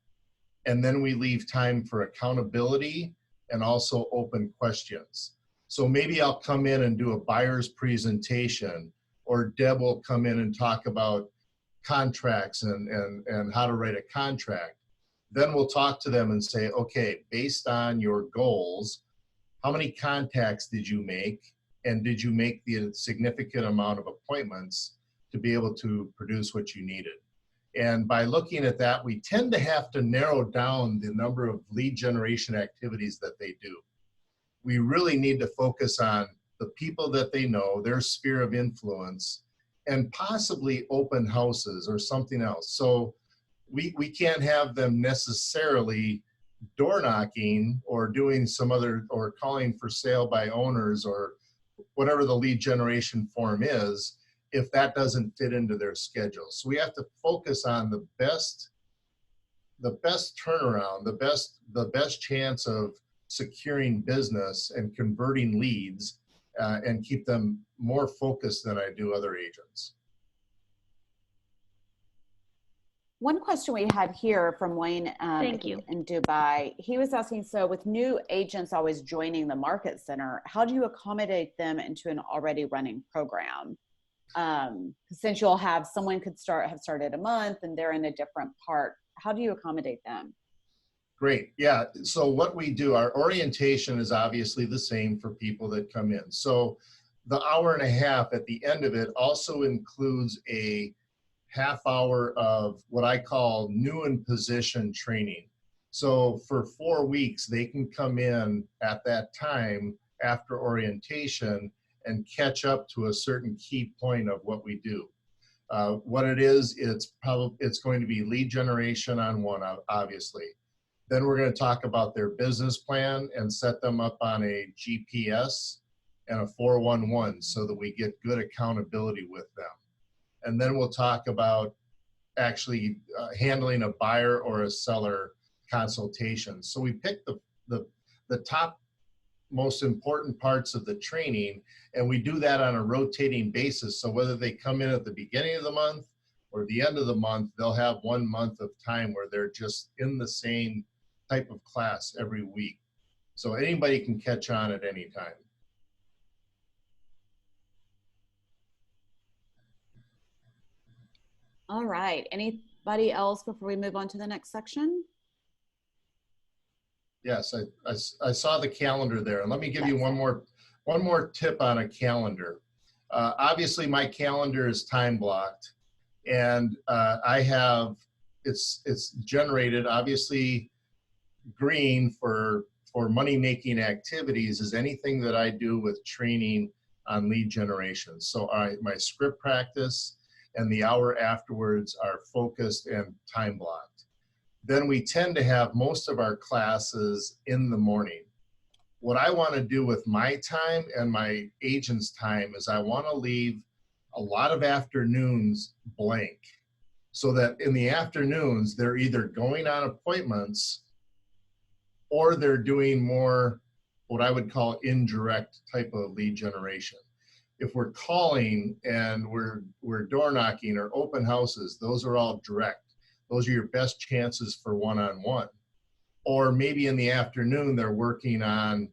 and then we leave time for accountability and also open questions. So maybe I'll come in and do a buyer's presentation, or Deb will come in and talk about contracts and how to write a contract. Then we'll talk to them and say, okay, based on your goals, how many contacts did you make? And did you make the significant amount of appointments to be able to produce what you needed? And by looking at that, we tend to have to narrow down the number of lead generation activities that they do. We really need to focus on the people that they know, their sphere of influence, and possibly open houses or something else. So we can't have them necessarily door knocking or doing some other, or calling for sale by owners or whatever the lead generation form is. if that doesn't fit into their schedule. So we have to focus on the best turnaround, the best chance of securing business and converting leads, and keep them more focused than I do other agents. One question we had here from Wayne in Dubai, he was asking, so with new agents always joining the market center, how do you accommodate them into an already running program? Since you'll have someone have started a month and they're in a different part, how do you accommodate them? Great. Yeah. So what we do, our orientation is obviously the same for people that come in. So the hour and a half at the end of it also includes a half hour of what I call new in position training. So for 4 weeks, they can come in at that time after orientation and catch up to a certain key point of what we do. What it is, it's going to be lead generation on one, obviously. Then we're going to talk about their business plan and set them up on a GPS and a 411 so that we get good accountability with them. And then we'll talk about actually handling a buyer or a seller consultation. So we pick the top most important parts of the training, and we do that on a rotating basis. So whether they come in at the beginning of the month or the end of the month, they'll have 1 month of time where they're just in the same type of class every week. So anybody can catch on at any time. All right. Anybody else before we move on to the next section? Yes, I saw the calendar there. And let me give you one more tip on a calendar. Obviously, my calendar is time blocked, and I have it's generated. Obviously, green for money making activities is anything that I do with training on lead generation. So my script practice and the hour afterwards are focused and time blocked. Then we tend to have most of our classes in the morning. What I want to do with my time and my agent's time is I want to leave a lot of afternoons blank, so that in the afternoons, they're either going on appointments or they're doing more what I would call indirect type of lead generation. If we're calling and we're door knocking or open houses, those are all direct. Those are your best chances for one-on-one. Or maybe in the afternoon, they're working on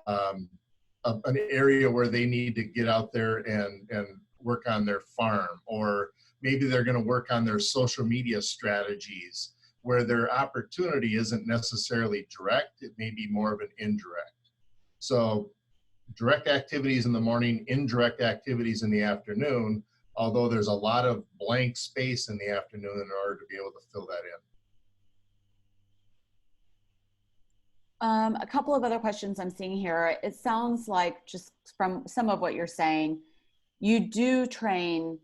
an area where they need to get out there and work on their farm. Or maybe they're going to work on their social media strategies, where their opportunity isn't necessarily direct. It may be more of an indirect. So direct activities in the morning, indirect activities in the afternoon, although there's a lot of blank space in the afternoon in order to be able to fill that in. A couple of other questions I'm seeing here. It sounds like, just from some of what you're saying, you do train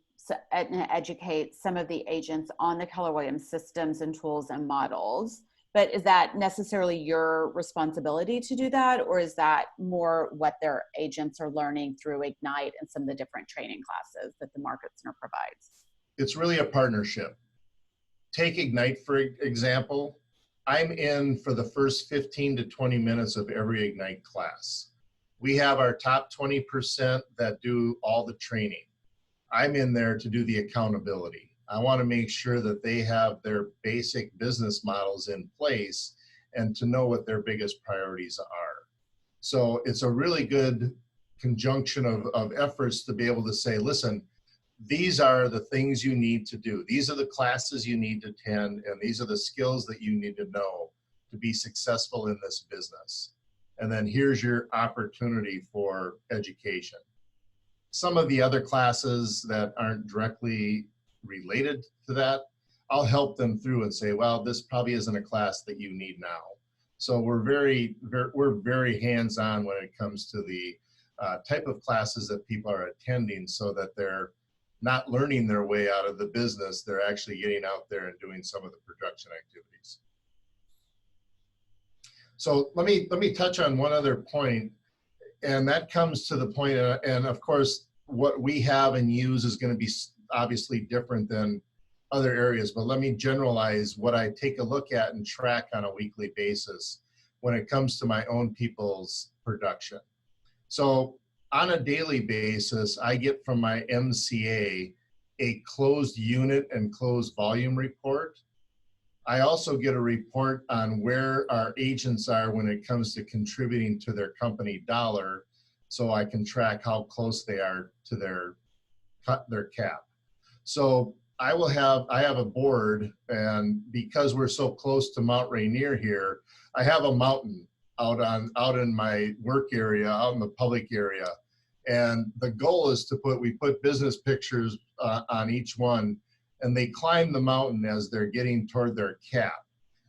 and educate some of the agents on the Keller Williams systems and tools and models, but is that necessarily your responsibility to do that, or is that more what their agents are learning through Ignite and some of the different training classes that the Market Center provides? It's really a partnership. Take Ignite, for example. I'm in for the first 15 to 20 minutes of every Ignite class. We have our top 20% that do all the training. I'm in there to do the accountability. I want to make sure that they have their basic business models in place and to know what their biggest priorities are. So it's a really good conjunction of efforts to be able to say, listen, these are the things you need to do. These are the classes you need to attend, and these are the skills that you need to know to be successful in this business. And then here's your opportunity for education. Some of the other classes that aren't directly related to that, I'll help them through and say, well, this probably isn't a class that you need now. So we're very hands-on when it comes to the type of classes that people are attending, so that they're not learning their way out of the business. They're actually getting out there and doing some of the production activities. So let me touch on one other point, and that comes to the point, and of course, what we have and use is going to be obviously different than other areas, but let me generalize what I take a look at and track on a weekly basis when it comes to my own people's production. So on a daily basis, I get from my MCA a closed unit and closed volume report. I also get a report on where our agents are when it comes to contributing to their company dollar, so I can track how close they are to their cap. So I have a board, and because we're so close to Mount Rainier here, I have a mountain out in my work area, out in the public area. And the goal is we put business pictures on each one, and they climb the mountain as they're getting toward their cap.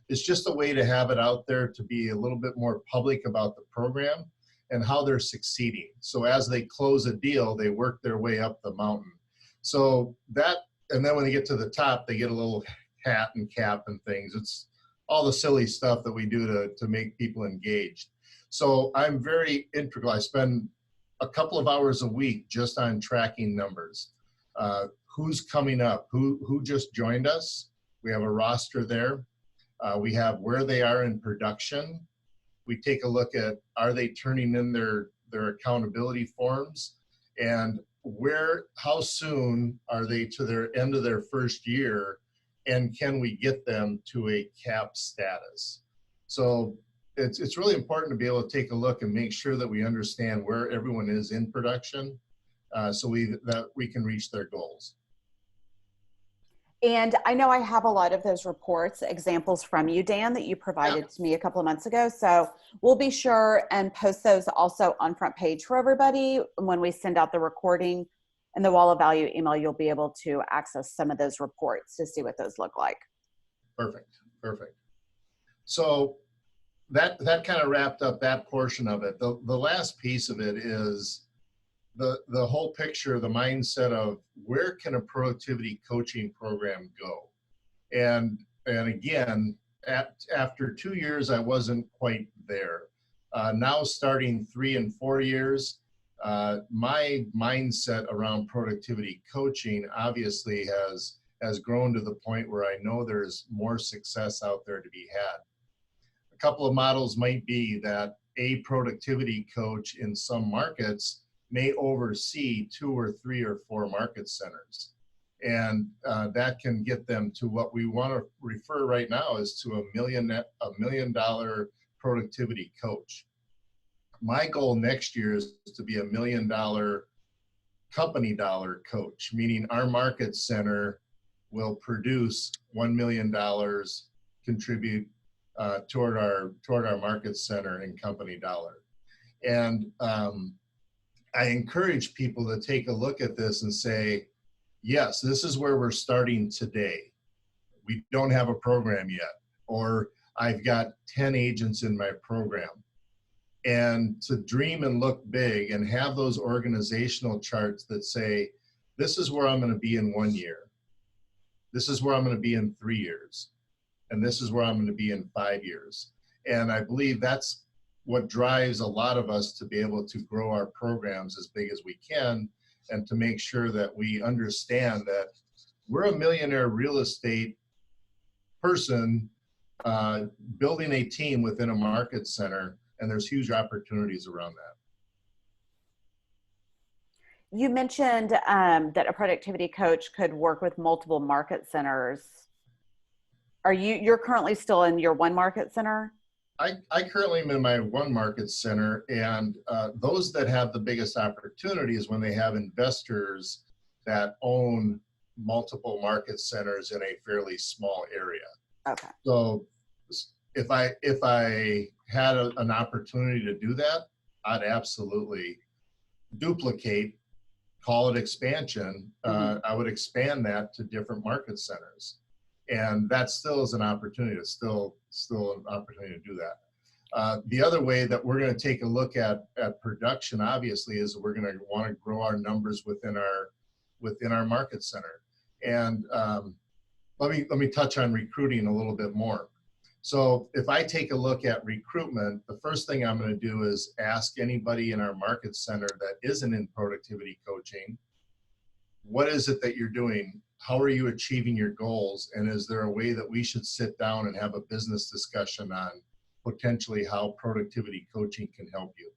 It's just a way to have it out there to be a little bit more public about the program and how they're succeeding. So as they close a deal, they work their way up the mountain. So that, and then when they get to the top, they get a little hat and cap and things. It's all the silly stuff that we do to make people engaged. So I'm very integral. I spend a couple of hours a week just on tracking numbers. Who's coming up, who just joined us. We have a roster there. We have where they are in production. We take a look at, are they turning in their accountability forms, and how soon are they to their end of their first year, and can we get them to a cap status? So it's really important to be able to take a look and make sure that we understand where everyone is in production, so that we can reach their goals. And I know I have a lot of those reports, examples from you, Dan, that you provided to me a couple of months ago. So we'll be sure and post those also on Front Page for everybody. When we send out the recording and the Wall of Value email, you'll be able to access some of those reports to see what those look like. Perfect. So that kind of wrapped up that portion of it. The last piece of it is the whole picture, the mindset of where can a productivity coaching program go? And again, after 2 years, I wasn't quite there. Now starting 3 and 4 years, my mindset around productivity coaching obviously has grown to the point where I know there's more success out there to be had. A couple of models might be that a productivity coach in some markets may oversee 2 or 3 or 4 market centers. And that can get them to what we want to refer right now as to a $1 million productivity coach. My goal next year is to be $1 million company dollar coach, meaning our market center will produce $1 million, contribute toward our market center and company dollar. And I encourage people to take a look at this and say, yes, this is where we're starting today. We don't have a program yet, or I've got 10 agents in my program. And to dream and look big and have those organizational charts that say, this is where I'm going to be in 1 year. This is where I'm going to be in 3 years. And this is where I'm going to be in 5 years. And I believe that's what drives a lot of us to be able to grow our programs as big as we can, and to make sure that we understand that we're a millionaire real estate person building a team within a market center, and there's huge opportunities around that. You mentioned that a productivity coach could work with multiple market centers. You're currently still in your one market center? I currently am in my one market center, and those that have the biggest opportunity is when they have investors that own multiple market centers in a fairly small area. Okay. So if I had an opportunity to do that, I'd absolutely duplicate, call it expansion. I would expand that to different market centers. And that still is an opportunity. It's still an opportunity to do that. The other way that we're going to take a look at production, obviously, is we're going to want to grow our numbers within our market center. And let me touch on recruiting a little bit more. So if I take a look at recruitment, the first thing I'm going to do is ask anybody in our market center that isn't in productivity coaching, what is it that you're doing? How are you achieving your goals? And is there a way that we should sit down and have a business discussion on potentially how productivity coaching can help you?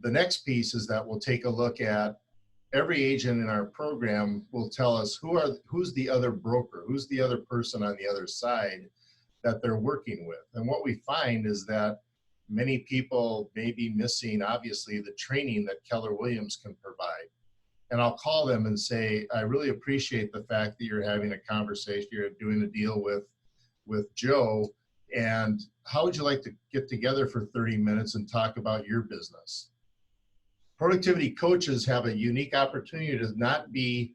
The next piece is that we'll take a look at every agent in our program will tell us who's the other broker, who's the other person on the other side that they're working with. And what we find is that many people may be missing, obviously, the training that Keller Williams can provide. And I'll call them and say, I really appreciate the fact that you're having a conversation, you're doing a deal with Joe, and how would you like to get together for 30 minutes and talk about your business? Productivity coaches have a unique opportunity to not be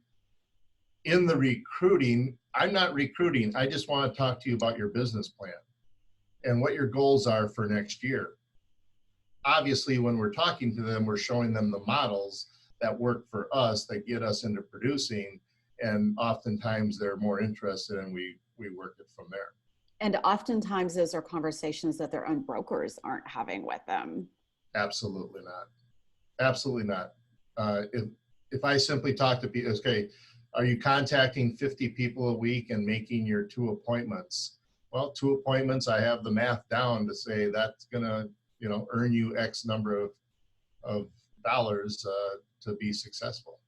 in the recruiting. I'm not recruiting. I just want to talk to you about your business plan and what your goals are for next year. Obviously, when we're talking to them, we're showing them the models that work for us, that get us into producing, and oftentimes they're more interested, and we work it from there. And oftentimes those are conversations that their own brokers aren't having with them. Absolutely not. Absolutely not. If I simply talk to people, okay, are you contacting 50 people a week and making your 2 appointments? Well, 2 appointments, I have the math down to say that's gonna, earn you X number of dollars to be successful.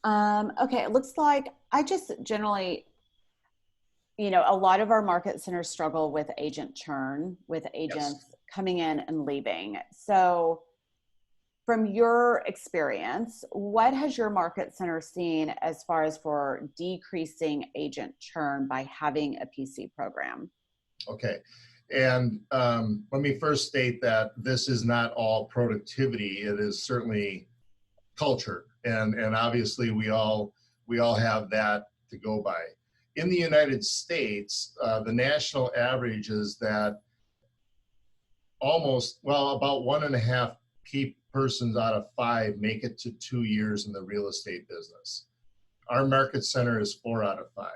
Okay, it looks like I just generally, a lot of our market centers struggle with agent churn, with agents coming in and leaving. So from your experience, what has your market center seen as far as for decreasing agent churn by having a PC program? Okay. And let me first state that this is not all productivity. It is certainly culture. And obviously we all have that to go by. In the United States, the national average is that about 1.5 persons out of 5 make it to 2 years in the real estate business. Our market center is 4 out of 5.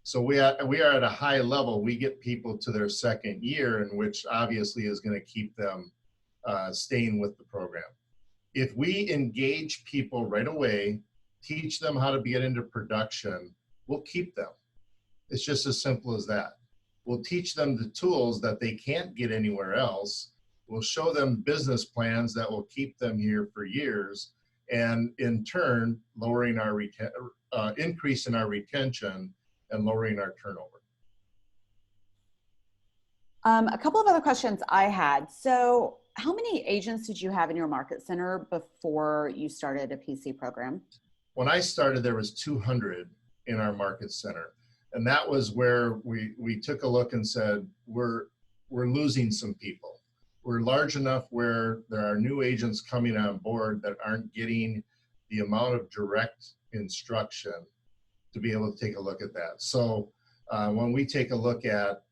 So we are at a high level. We get people to their 2nd year, in which obviously is going to keep them staying with the program. If we engage people right away, teach them how to get into production, we'll keep them. It's just as simple as that. We'll teach them the tools that they can't get anywhere else. We'll show them business plans that will keep them here for years, and in turn, lowering our increase in our retention and lowering our turnover. A couple of other questions I had. So how many agents did you have in your market center before you started a PC program? When I started, there was 200 in our market center. And that was where we took a look and said, we're losing some people. We're large enough where there are new agents coming on board that aren't getting the amount of direct instruction to be able to take a look at that. So when we take a look at,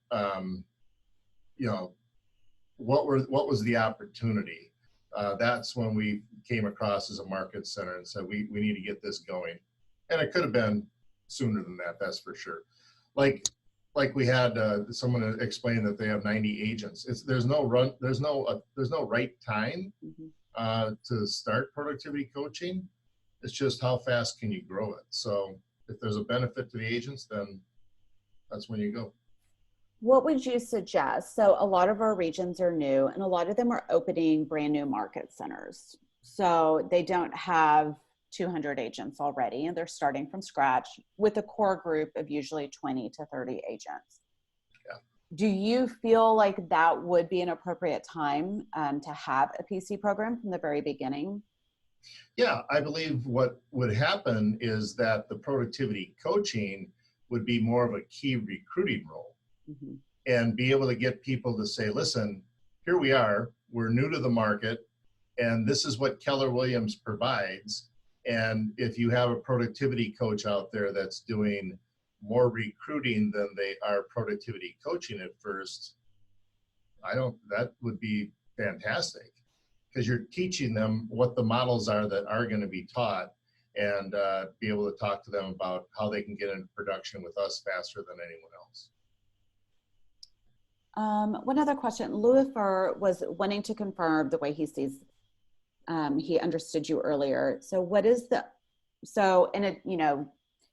what was the opportunity, that's when we came across as a market center and said, we need to get this going. And it could have been sooner than that, that's for sure. Like we had someone explain that they have 90 agents. There's no right time to start productivity coaching. It's just how fast can you grow it. So if there's a benefit to the agents, then that's when you go. What would you suggest? So a lot of our regions are new, and a lot of them are opening brand new market centers. So they don't have 200 agents already, and they're starting from scratch with a core group of usually 20 to 30 agents. Yeah. Do you feel like that would be an appropriate time to have a PC program from the very beginning? Yeah, I believe what would happen is that the productivity coaching would be more of a key recruiting role, and be able to get people to say, listen, here we are, we're new to the market, and this is what Keller Williams provides. And if you have a productivity coach out there that's doing more recruiting than they are productivity coaching at first, that would be fantastic, because you're teaching them what the models are that are going to be taught. and be able to talk to them about how they can get into production with us faster than anyone else. One other question. Louifer was wanting to confirm the way he sees, he understood you earlier. So what is the, so in a, you know,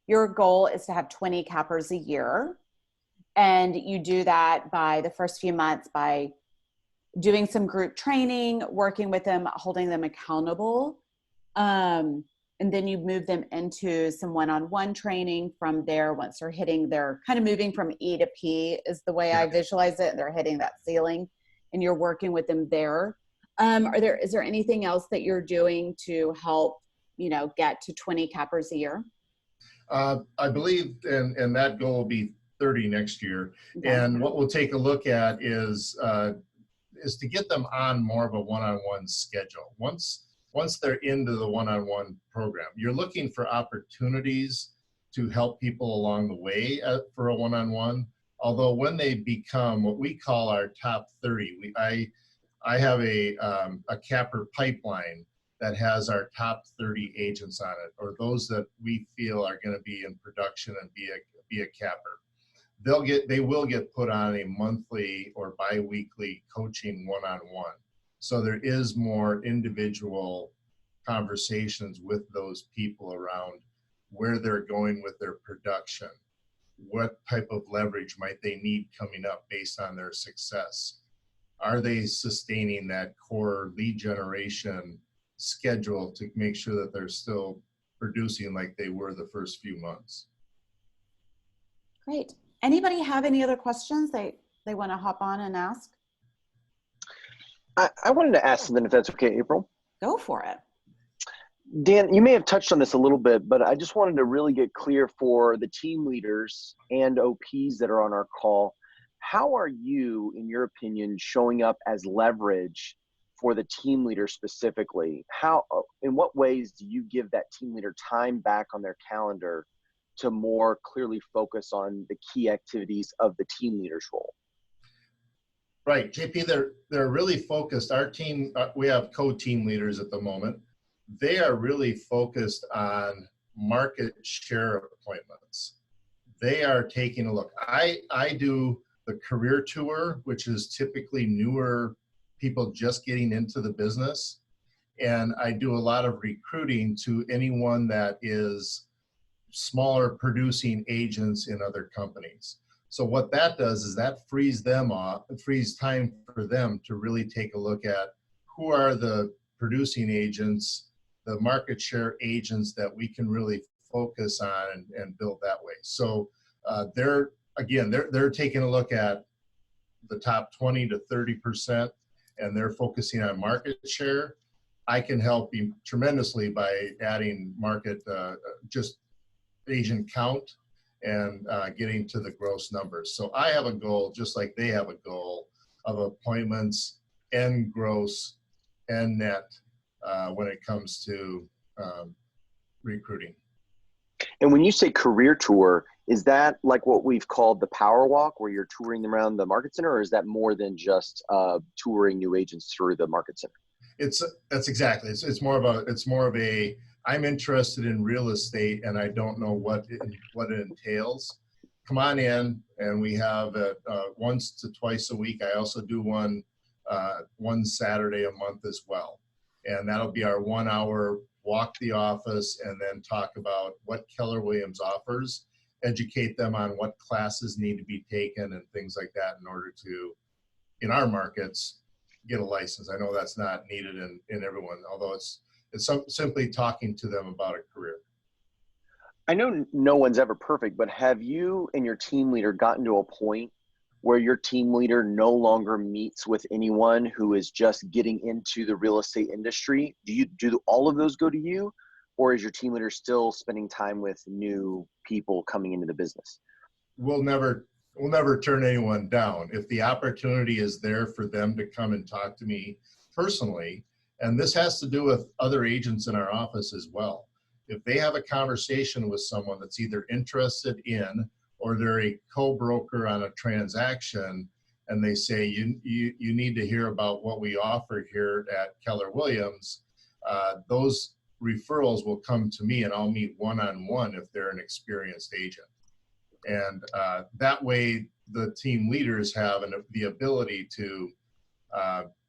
your goal is to have 20 cappers a year, and you do that by the first few months by doing some group training, working with them, holding them accountable. And then you move them into some one-on-one training from there. Once they're hitting, they're kind of moving from E to P is the way I visualize it. They're hitting that ceiling and you're working with them there. Is there anything else that you're doing to help, you know, get to 20 cappers a year? I believe, and that goal will be 30 next year. Okay. And what we'll take a look at is to get them on more of a one-on-one schedule. Once they're into the one-on-one program, you're looking for opportunities to help people along the way for a one-on-one. Although when they become what we call our top 30, I have a capper pipeline that has our top 30 agents on it, or those that we feel are going to be in production and be a capper. They will get put on a monthly or bi-weekly coaching one-on-one. So there is more individual conversations with those people around where they're going with their production. What type of leverage might they need coming up based on their success? Are they sustaining that core lead generation schedule to make sure that they're still producing like they were the first few months? Great. Anybody have any other questions they want to hop on and ask? I wanted to ask something, if that's okay, April. Go for it. Dan, you may have touched on this a little bit, but I just wanted to really get clear for the team leaders and OPs that are on our call. How are you, in your opinion, showing up as leverage for the team leader specifically? In what ways do you give that team leader time back on their calendar to more clearly focus on the key activities of the team leader's role? Right, JP, they're really focused. Our team, we have co-team leaders at the moment. They are really focused on market share appointments. They are taking a look. I do the career tour, which is typically newer people just getting into the business. And I do a lot of recruiting to anyone that is smaller producing agents in other companies. So what that does is that frees time for them to really take a look at who are the producing agents, the market share agents that we can really focus on and build that way. So they're taking a look at the top 20 to 30%, and they're focusing on market share. I can help you tremendously by adding market, just agent count and getting to the gross numbers. So I have a goal, just like they have a goal, of appointments and gross and net when it comes to recruiting. And when you say career tour, is that like what we've called the power walk, where you're touring them around the market center, or is that more than just touring new agents through the market center? That's exactly. It's more of a I'm interested in real estate and I don't know what it entails. Come on in, and we have it once to twice a week. I also do one Saturday a month as well, and that'll be our 1 hour walk the office and then talk about what Keller Williams offers, educate them on what classes need to be taken and things like that in order to, in our markets, get a license. I know that's not needed in everyone, although it's simply talking to them about a career. I know no one's ever perfect, but have you and your team leader gotten to a point where your team leader no longer meets with anyone who is just getting into the real estate industry? Do all of those go to you, or is your team leader still spending time with new people coming into the business? We'll never turn anyone down. If the opportunity is there for them to come and talk to me personally, and this has to do with other agents in our office as well. If they have a conversation with someone that's either interested in, or they're a co-broker on a transaction, and they say, you need to hear about what we offer here at Keller Williams, those referrals will come to me, and I'll meet one-on-one if they're an experienced agent. And that way the team leaders have the ability to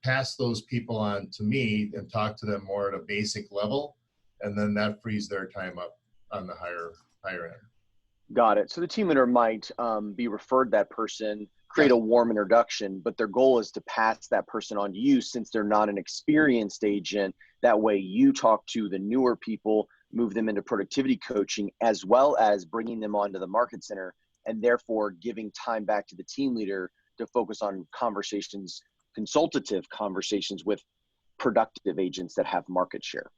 pass those people on to me and talk to them more at a basic level. And then that frees their time up on the higher end. Got it. So the team leader might be referred that person, create a warm introduction, but their goal is to pass that person on to you since they're not an experienced agent. That way you talk to the newer people, move them into productivity coaching, as well as bringing them onto the market center, and therefore giving time back to the team leader to focus on conversations, consultative conversations with productive agents that have market share.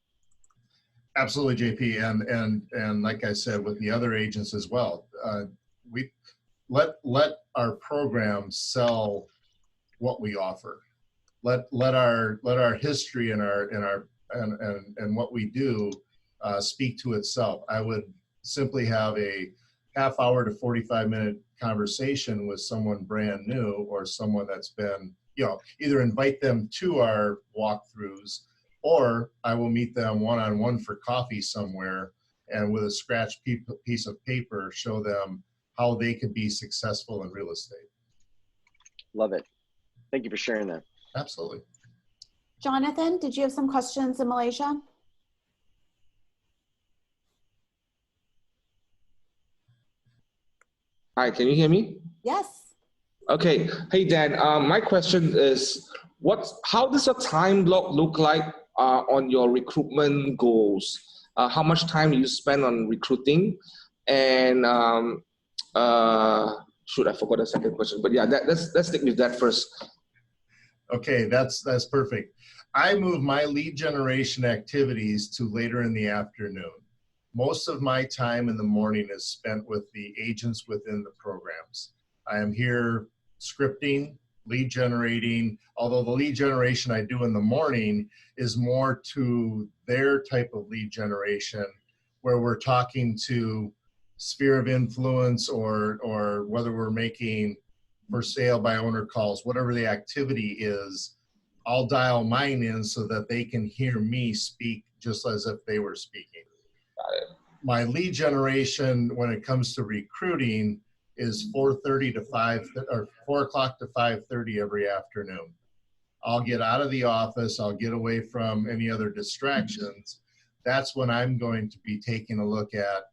Absolutely, JP, and like I said, with the other agents as well, we let our program sell what we offer. Let our history and what we do speak to itself. I would simply have a half-hour to 45-minute conversation with someone brand new or someone that's been, either invite them to our walkthroughs, or I will meet them one-on-one for coffee somewhere and with a scratched piece of paper, show them how they could be successful in real estate. Love it. Thank you for sharing that. Absolutely. Jonathan, did you have some questions in Malaysia? Hi, can you hear me? Yes. Okay. Hey, Dan, my question is, how does your time block look like on your recruitment goals? How much time do you spend on recruiting? And shoot, I forgot the second question, but yeah, let's stick with that first. Okay, that's perfect. I move my lead generation activities to later in the afternoon. Most of my time in the morning is spent with the agents within the programs. I am here scripting, lead generating, although the lead generation I do in the morning is more to their type of lead generation, where we're talking to sphere of influence or whether we're making for sale by owner calls, whatever the activity is, I'll dial mine in so that they can hear me speak just as if they were speaking. My lead generation when it comes to recruiting is 4:30 to 5 or 4 o'clock to 5:30 every afternoon. I'll get out of the office, I'll get away from any other distractions. That's when I'm going to be taking a look at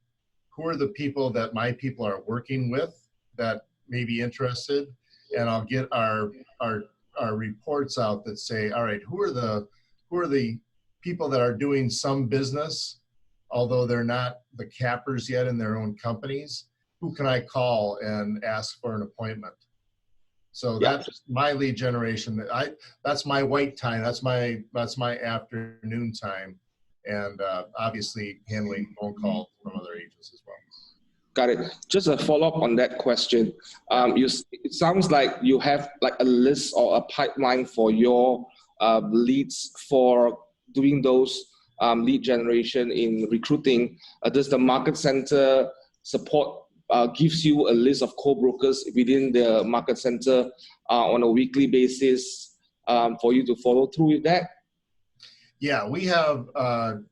who are the people that my people are working with that may be interested, and I'll get our reports out that say, all right, who are the people that are doing some business, although they're not the cappers yet in their own companies, who can I call and ask for an appointment? So that's my lead generation. That's my white time. That's my afternoon time, and obviously handling phone calls from other agents as well. Got it. Just a follow-up on that question. It sounds like you have like a list or a pipeline for your leads for doing those lead generation in recruiting. Does the market center support gives you a list of co-brokers within the market center on a weekly basis for you to follow through with that? Yeah, we have the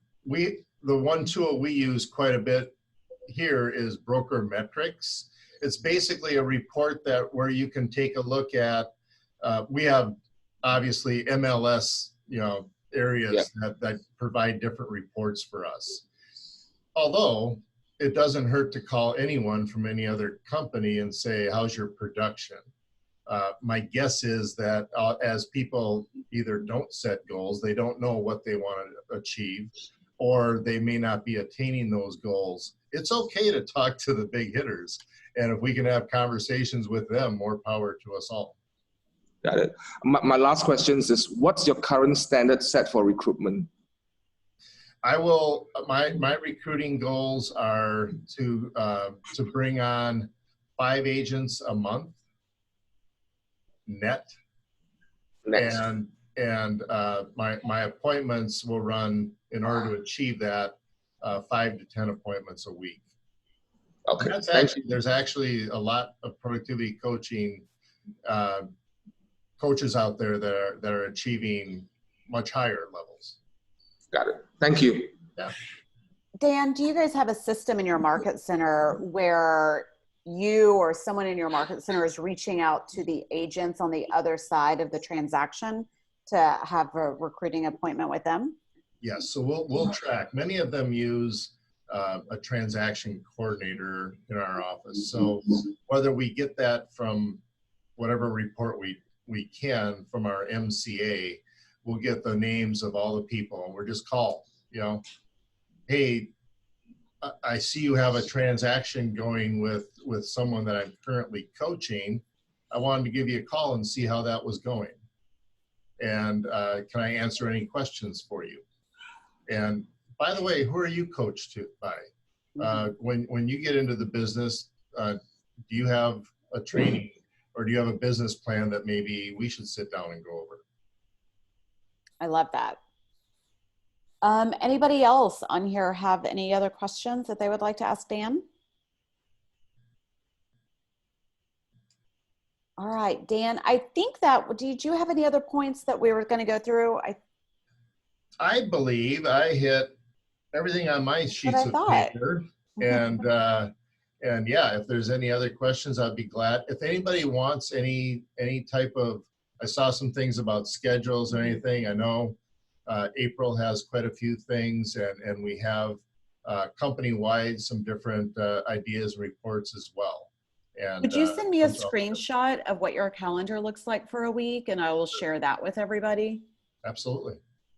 one tool we use quite a bit here is Broker Metrics. It's basically a report where you can take a look at. We have obviously MLS, areas that provide different reports for us. Although it doesn't hurt to call anyone from any other company and say, how's your production? My guess is that as people either don't set goals, they don't know what they want to achieve, or they may not be attaining those goals. It's okay to talk to the big hitters. And if we can have conversations with them, more power to us all. Got it. My last question is, what's your current standard set for recruitment? My recruiting goals are to bring on 5 agents a month net. And my appointments will run, in order to achieve that, 5 to 10 appointments a week. Okay. There's actually a lot of productivity coaching coaches out there that are achieving much higher levels. Got it. Thank you. Yeah. Dan, do you guys have a system in your market center where you or someone in your market center is reaching out to the agents on the other side of the transaction to have a recruiting appointment with them? Yes, so we'll track. Many of them use a transaction coordinator in our office. So whether we get that from whatever report we can from our MCA, we'll get the names of all the people, and we're just call, you know, hey, I see you have a transaction going with someone that I'm currently coaching. I wanted to give you a call and see how that was going. And can I answer any questions for you? And by the way, who are you coached by? When you get into the business, do you have a training or do you have a business plan that maybe we should sit down and go over? I love that. Anybody else on here have any other questions that they would like to ask Dan? All right, Dan, I think that, did you have any other points that we were going to go through? I believe I hit everything on my sheets of paper. And yeah, if there's any other questions, I'd be glad. If anybody wants any type of, I saw some things about schedules or anything. I know April has quite a few things, and we have company-wide some different ideas and reports as well. And would you send me a screenshot of what your calendar looks like for a week, and I will share that with everybody? Absolutely.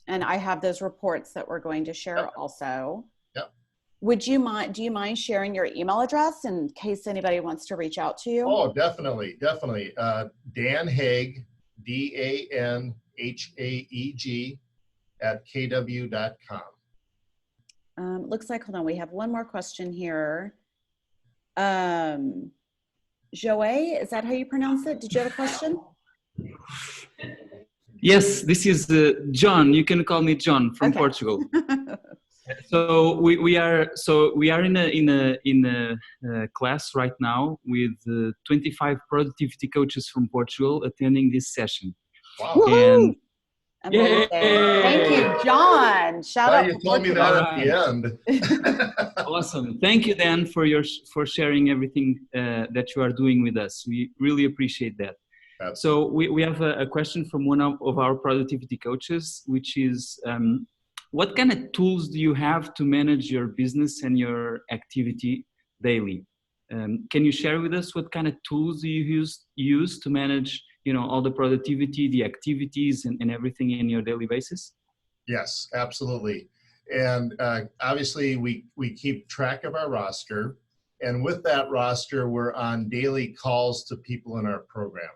And I have those reports that we're going to share also. Yep. Would you mind, do you mind sharing your email address in case anybody wants to reach out to you? Oh, definitely, definitely. Dan Haeg, DANHAEG @kw.com. Looks like, hold on, we have one more question here. Joey, is that how you pronounce it? Did you have a question? Yes, this is John. You can call me John from Portugal. So we are in a class right now with 25 productivity coaches from Portugal attending this session. Wow! And amazing. Thank you, John. Shout out! You told me that at the end. Awesome. Thank you, Dan, for sharing everything that you are doing with us. We really appreciate that. So we have a question from one of our productivity coaches, which is, what kind of tools do you have to manage your business and your activity daily? Can you share with us what kind of tools do you use to manage, you know, all the productivity, the activities, and everything in your daily basis? Yes, absolutely. And obviously, we keep track of our roster. And with that roster, we're on daily calls to people in our program.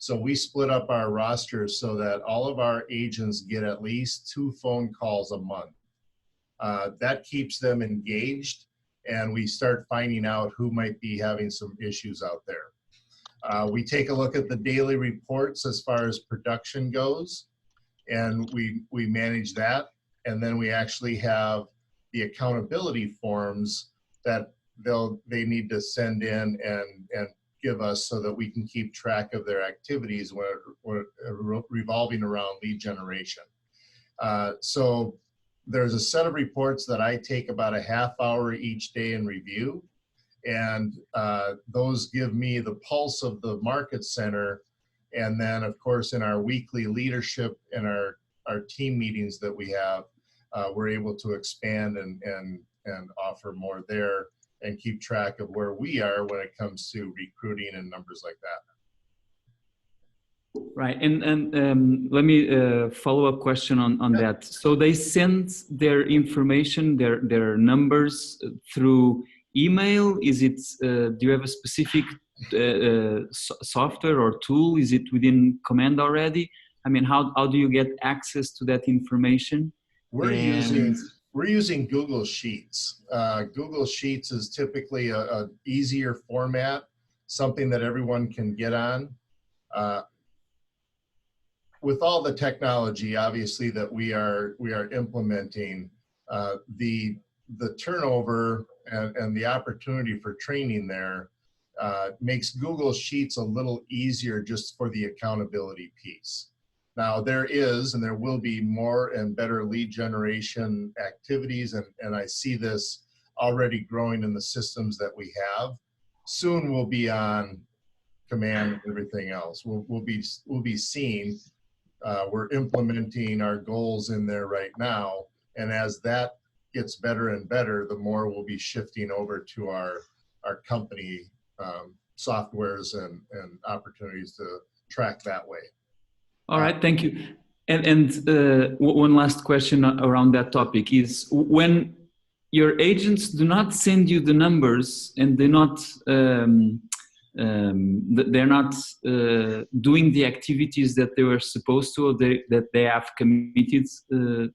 So we split up our rosters so that all of our agents get at least 2 phone calls a month. That keeps them engaged, and we start finding out who might be having some issues out there. We take a look at the daily reports as far as production goes, and we manage that. And then we actually have the accountability forms that they need to send in and give us so that we can keep track of their activities when revolving around lead generation. So there's a set of reports that I take about a half hour each day and review. And those give me the pulse of the market center. And then, of course, in our weekly leadership and our team meetings that we have, we're able to expand and offer more there and keep track of where we are when it comes to recruiting and numbers like that. Right, and let me follow-up question on that. So they send their information, their numbers through email? Is it? Do you have a specific software or tool? Is it within Command already? I mean, how do you get access to that information? We're using Google Sheets. Google Sheets is typically a easier format, something that everyone can get on. With all the technology, obviously, that we are implementing, the turnover and the opportunity for training there makes Google Sheets a little easier just for the accountability piece. Now there is, and there will be more and better lead generation activities, and I see this already growing in the systems that we have. Soon we'll be on command and everything else. We'll be seeing, we're implementing our goals in there right now. And as that gets better and better, the more we'll be shifting over to our company softwares and opportunities to track that way. All right, thank you. And one last question around that topic is, when your agents do not send you the numbers and they're not doing the activities that they were supposed to, or that they have committed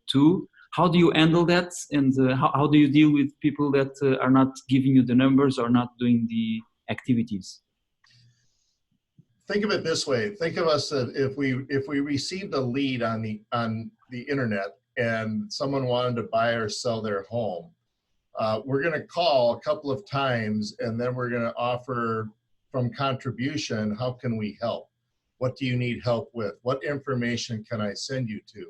to, how do you handle that? And how do you deal with people that are not giving you the numbers or not doing the activities? Think of it this way. Think of us that if we received a lead on the internet and someone wanted to buy or sell their home, we're going to call a couple of times, and then we're going to offer from contribution, how can we help? What do you need help with? What information can I send you to?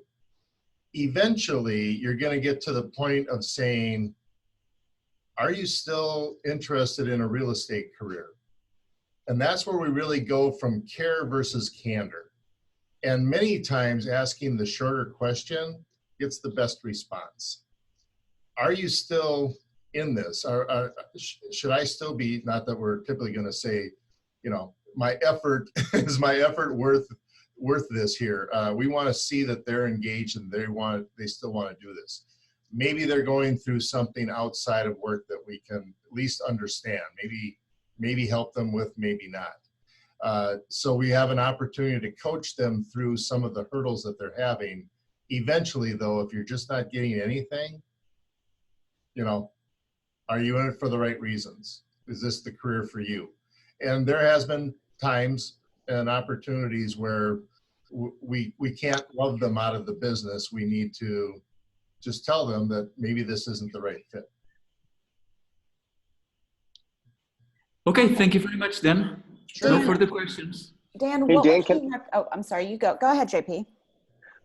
Eventually, you're going to get to the point of saying, are you still interested in a real estate career? And that's where we really go from care versus candor. And many times asking the shorter question gets the best response. Are you still in this? Should I still be, not that we're typically going to say, you know, my effort, is my effort worth this here? We want to see that they're engaged and they still want to do this. Maybe they're going through something outside of work that we can at least understand. Maybe help them with, maybe not. So we have an opportunity to coach them through some of the hurdles that they're having. Eventually, though, if you're just not getting anything, you know, are you in it for the right reasons? Is this the career for you? And there has been times and opportunities where we can't love them out of the business. We need to just tell them that maybe this isn't the right fit. Okay, thank you very much, Dan. Sure. No further questions. Dan, Hey, what Dan, would you oh, I'm sorry, you go. Go ahead, JP.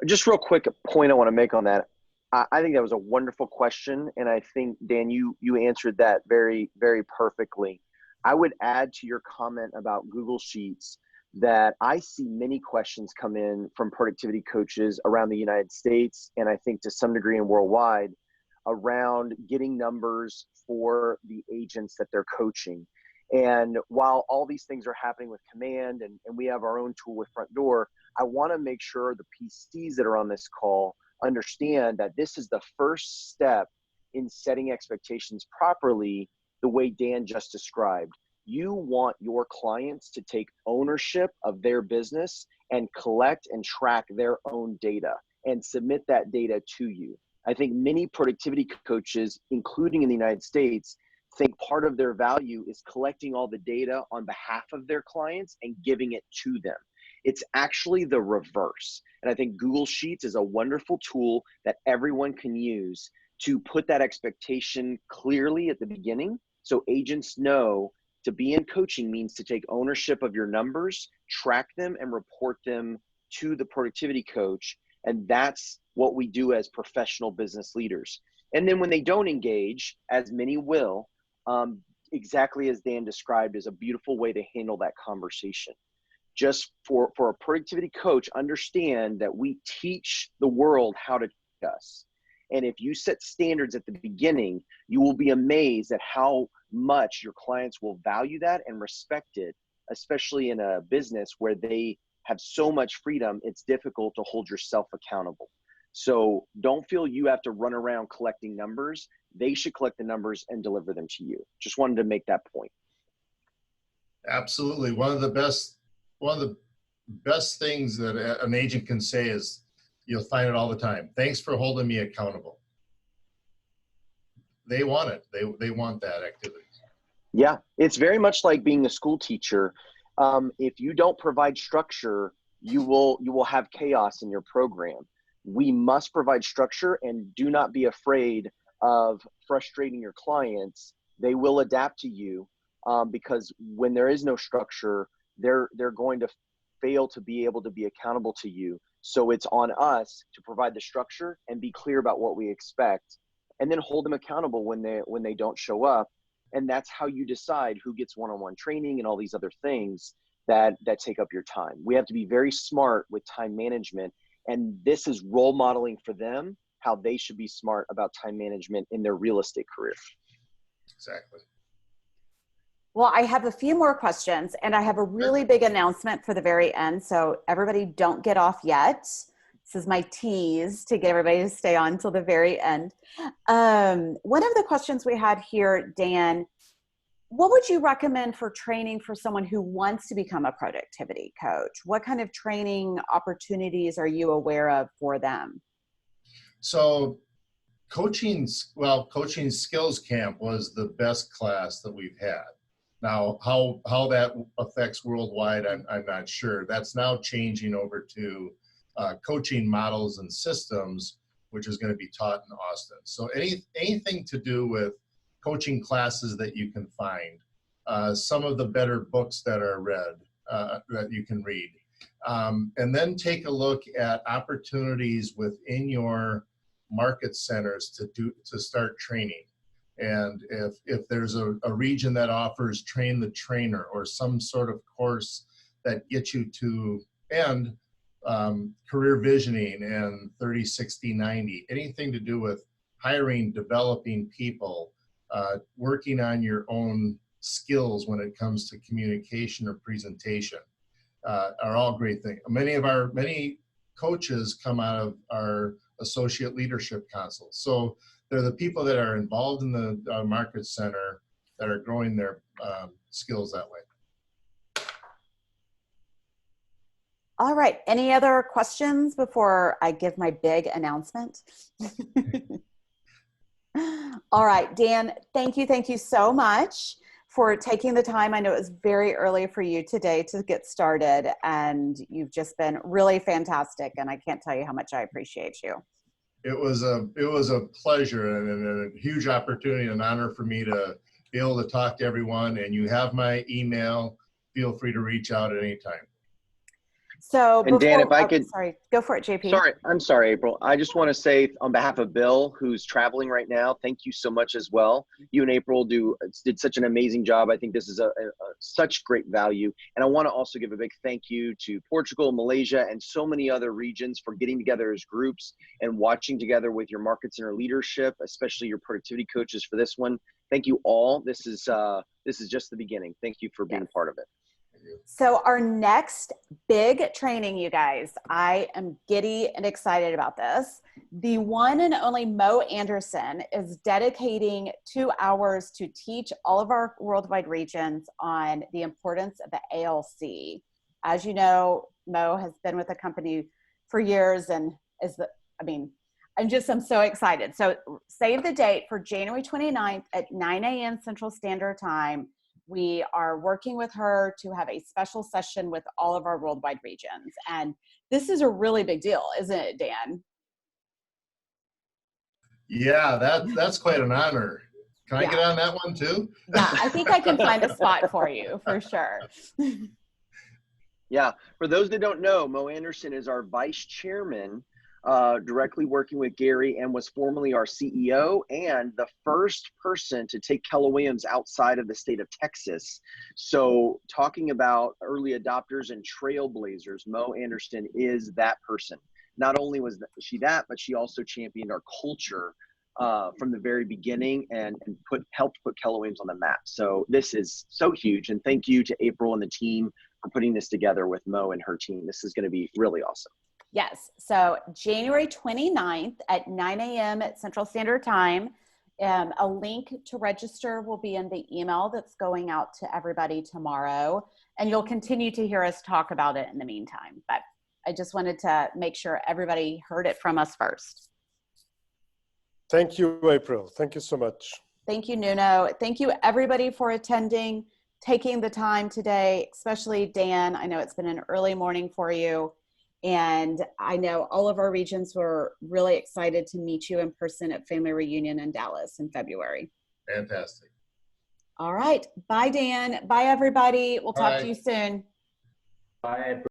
Just real quick point I want to make on that. I think that was a wonderful question. And I think, Dan, you answered that very, very perfectly. I would add to your comment about Google Sheets that I see many questions come in from productivity coaches around the United States, and I think to some degree and worldwide, around getting numbers for the agents that they're coaching. And while all these things are happening with Command and we have our own tool with Front Door, I want to make sure the PCs that are on this call understand that this is the first step in setting expectations properly, the way Dan just described. You want your clients to take ownership of their business and collect and track their own data and submit that data to you. I think many productivity coaches, including in the United States, think part of their value is collecting all the data on behalf of their clients and giving it to them. It's actually the reverse. And I think Google Sheets is a wonderful tool that everyone can use to put that expectation clearly at the beginning, so agents know to be in coaching means to take ownership of your numbers, track them, and report them to the productivity coach. And that's what we do as professional business leaders. And then when they don't engage, as many will, exactly as Dan described, is a beautiful way to handle that conversation. Just for a productivity coach, understand that we teach the world how to teach us. And if you set standards at the beginning, you will be amazed at how much your clients will value that and respect it, especially in a business where they have so much freedom, it's difficult to hold yourself accountable. So don't feel you have to run around collecting numbers. They should collect the numbers and deliver them to you. Just wanted to make that point. Absolutely. One of the best things that an agent can say is, you'll find it all the time, thanks for holding me accountable. They want it. They want that activity. Yeah, it's very much like being a school teacher. If you don't provide structure, you will have chaos in your program. We must provide structure, and do not be afraid of frustrating your clients. They will adapt to you, because when there is no structure, they're going to fail to be able to be accountable to you. So it's on us to provide the structure and be clear about what we expect, and then hold them accountable when they don't show up. And that's how you decide who gets one-on-one training and all these other things that take up your time. We have to be very smart with time management, and this is role modeling for them, how they should be smart about time management in their real estate career. Exactly. Well, I have a few more questions, and I have a really big announcement for the very end. So everybody don't get off yet. This is my tease to get everybody to stay on till the very end. One of the questions we had here, Dan, what would you recommend for training for someone who wants to become a productivity coach? What kind of training opportunities are you aware of for them? So coaching skills camp was the best class that we've had. Now, how that affects worldwide, I'm not sure. That's now changing over to coaching models and systems, which is going to be taught in Austin. So anything to do with coaching classes that you can find, some of the better books that are read, that you can read, and then take a look at opportunities within your market centers to start training. And if there's a region that offers train the trainer or some sort of course that gets you to end career visioning and 30, 60, 90, anything to do with hiring, developing people, working on your own skills when it comes to communication or presentation, are all great things. Many coaches come out of our associate leadership council. So they're the people that are involved in the market center that are growing their skills that way. All right. Any other questions before I give my big announcement? All right, Dan, thank you so much for taking the time. I know it was very early for you today to get started, and you've just been really fantastic, and I can't tell you how much I appreciate you. It was a pleasure and a huge opportunity and an honor for me to be able to talk to everyone. And you have my email. Feel free to reach out at any time. So, and Dan, if I could, sorry, go for it, JP. I'm sorry, April. I just want to say on behalf of Bill, who's traveling right now, thank you so much as well. You and April did such an amazing job. I think this is such great value. And I want to also give a big thank you to Portugal, Malaysia, and so many other regions for getting together as groups and watching together with your market center leadership, especially your productivity coaches for this one. Thank you all. This is just the beginning. Thank you for being part of it. So our next big training, you guys, I am giddy and excited about this. The one and only Mo Anderson is dedicating 2 hours to teach all of our worldwide regions on the importance of the ALC. As you know, Mo has been with the company for years and I'm so excited. So save the date for January 29th at 9 a.m. Central Standard Time. We are working with her to have a special session with all of our worldwide regions. And this is a really big deal, isn't it, Dan? Yeah, that's quite an honor. Can I get on that one too? Yeah, I think I can find a spot for you for sure. Yeah, for those that don't know, Mo Anderson is our vice chairman, directly working with Gary, and was formerly our CEO and the first person to take Keller Williams outside of the state of Texas. So talking about early adopters and trailblazers, Mo Anderson is that person. Not only was she that, but she also championed our culture from the very beginning and helped put Keller Williams on the map. So this is so huge. And thank you to April and the team for putting this together with Mo and her team. This is going to be really awesome. Yes. So January 29th at 9 a.m. at Central Standard Time. A link to register will be in the email that's going out to everybody tomorrow. And you'll continue to hear us talk about it in the meantime. But I just wanted to make sure everybody heard it from us first. Thank you, April. Thank you so much. Thank you, Nuno. Thank you, everybody, for attending, taking the time today, especially Dan. I know it's been an early morning for you. And I know all of our regions were really excited to meet you in person at Family Reunion in Dallas in February. Fantastic. All right. Bye, Dan. Bye, everybody. We'll talk to you soon. Bye, April.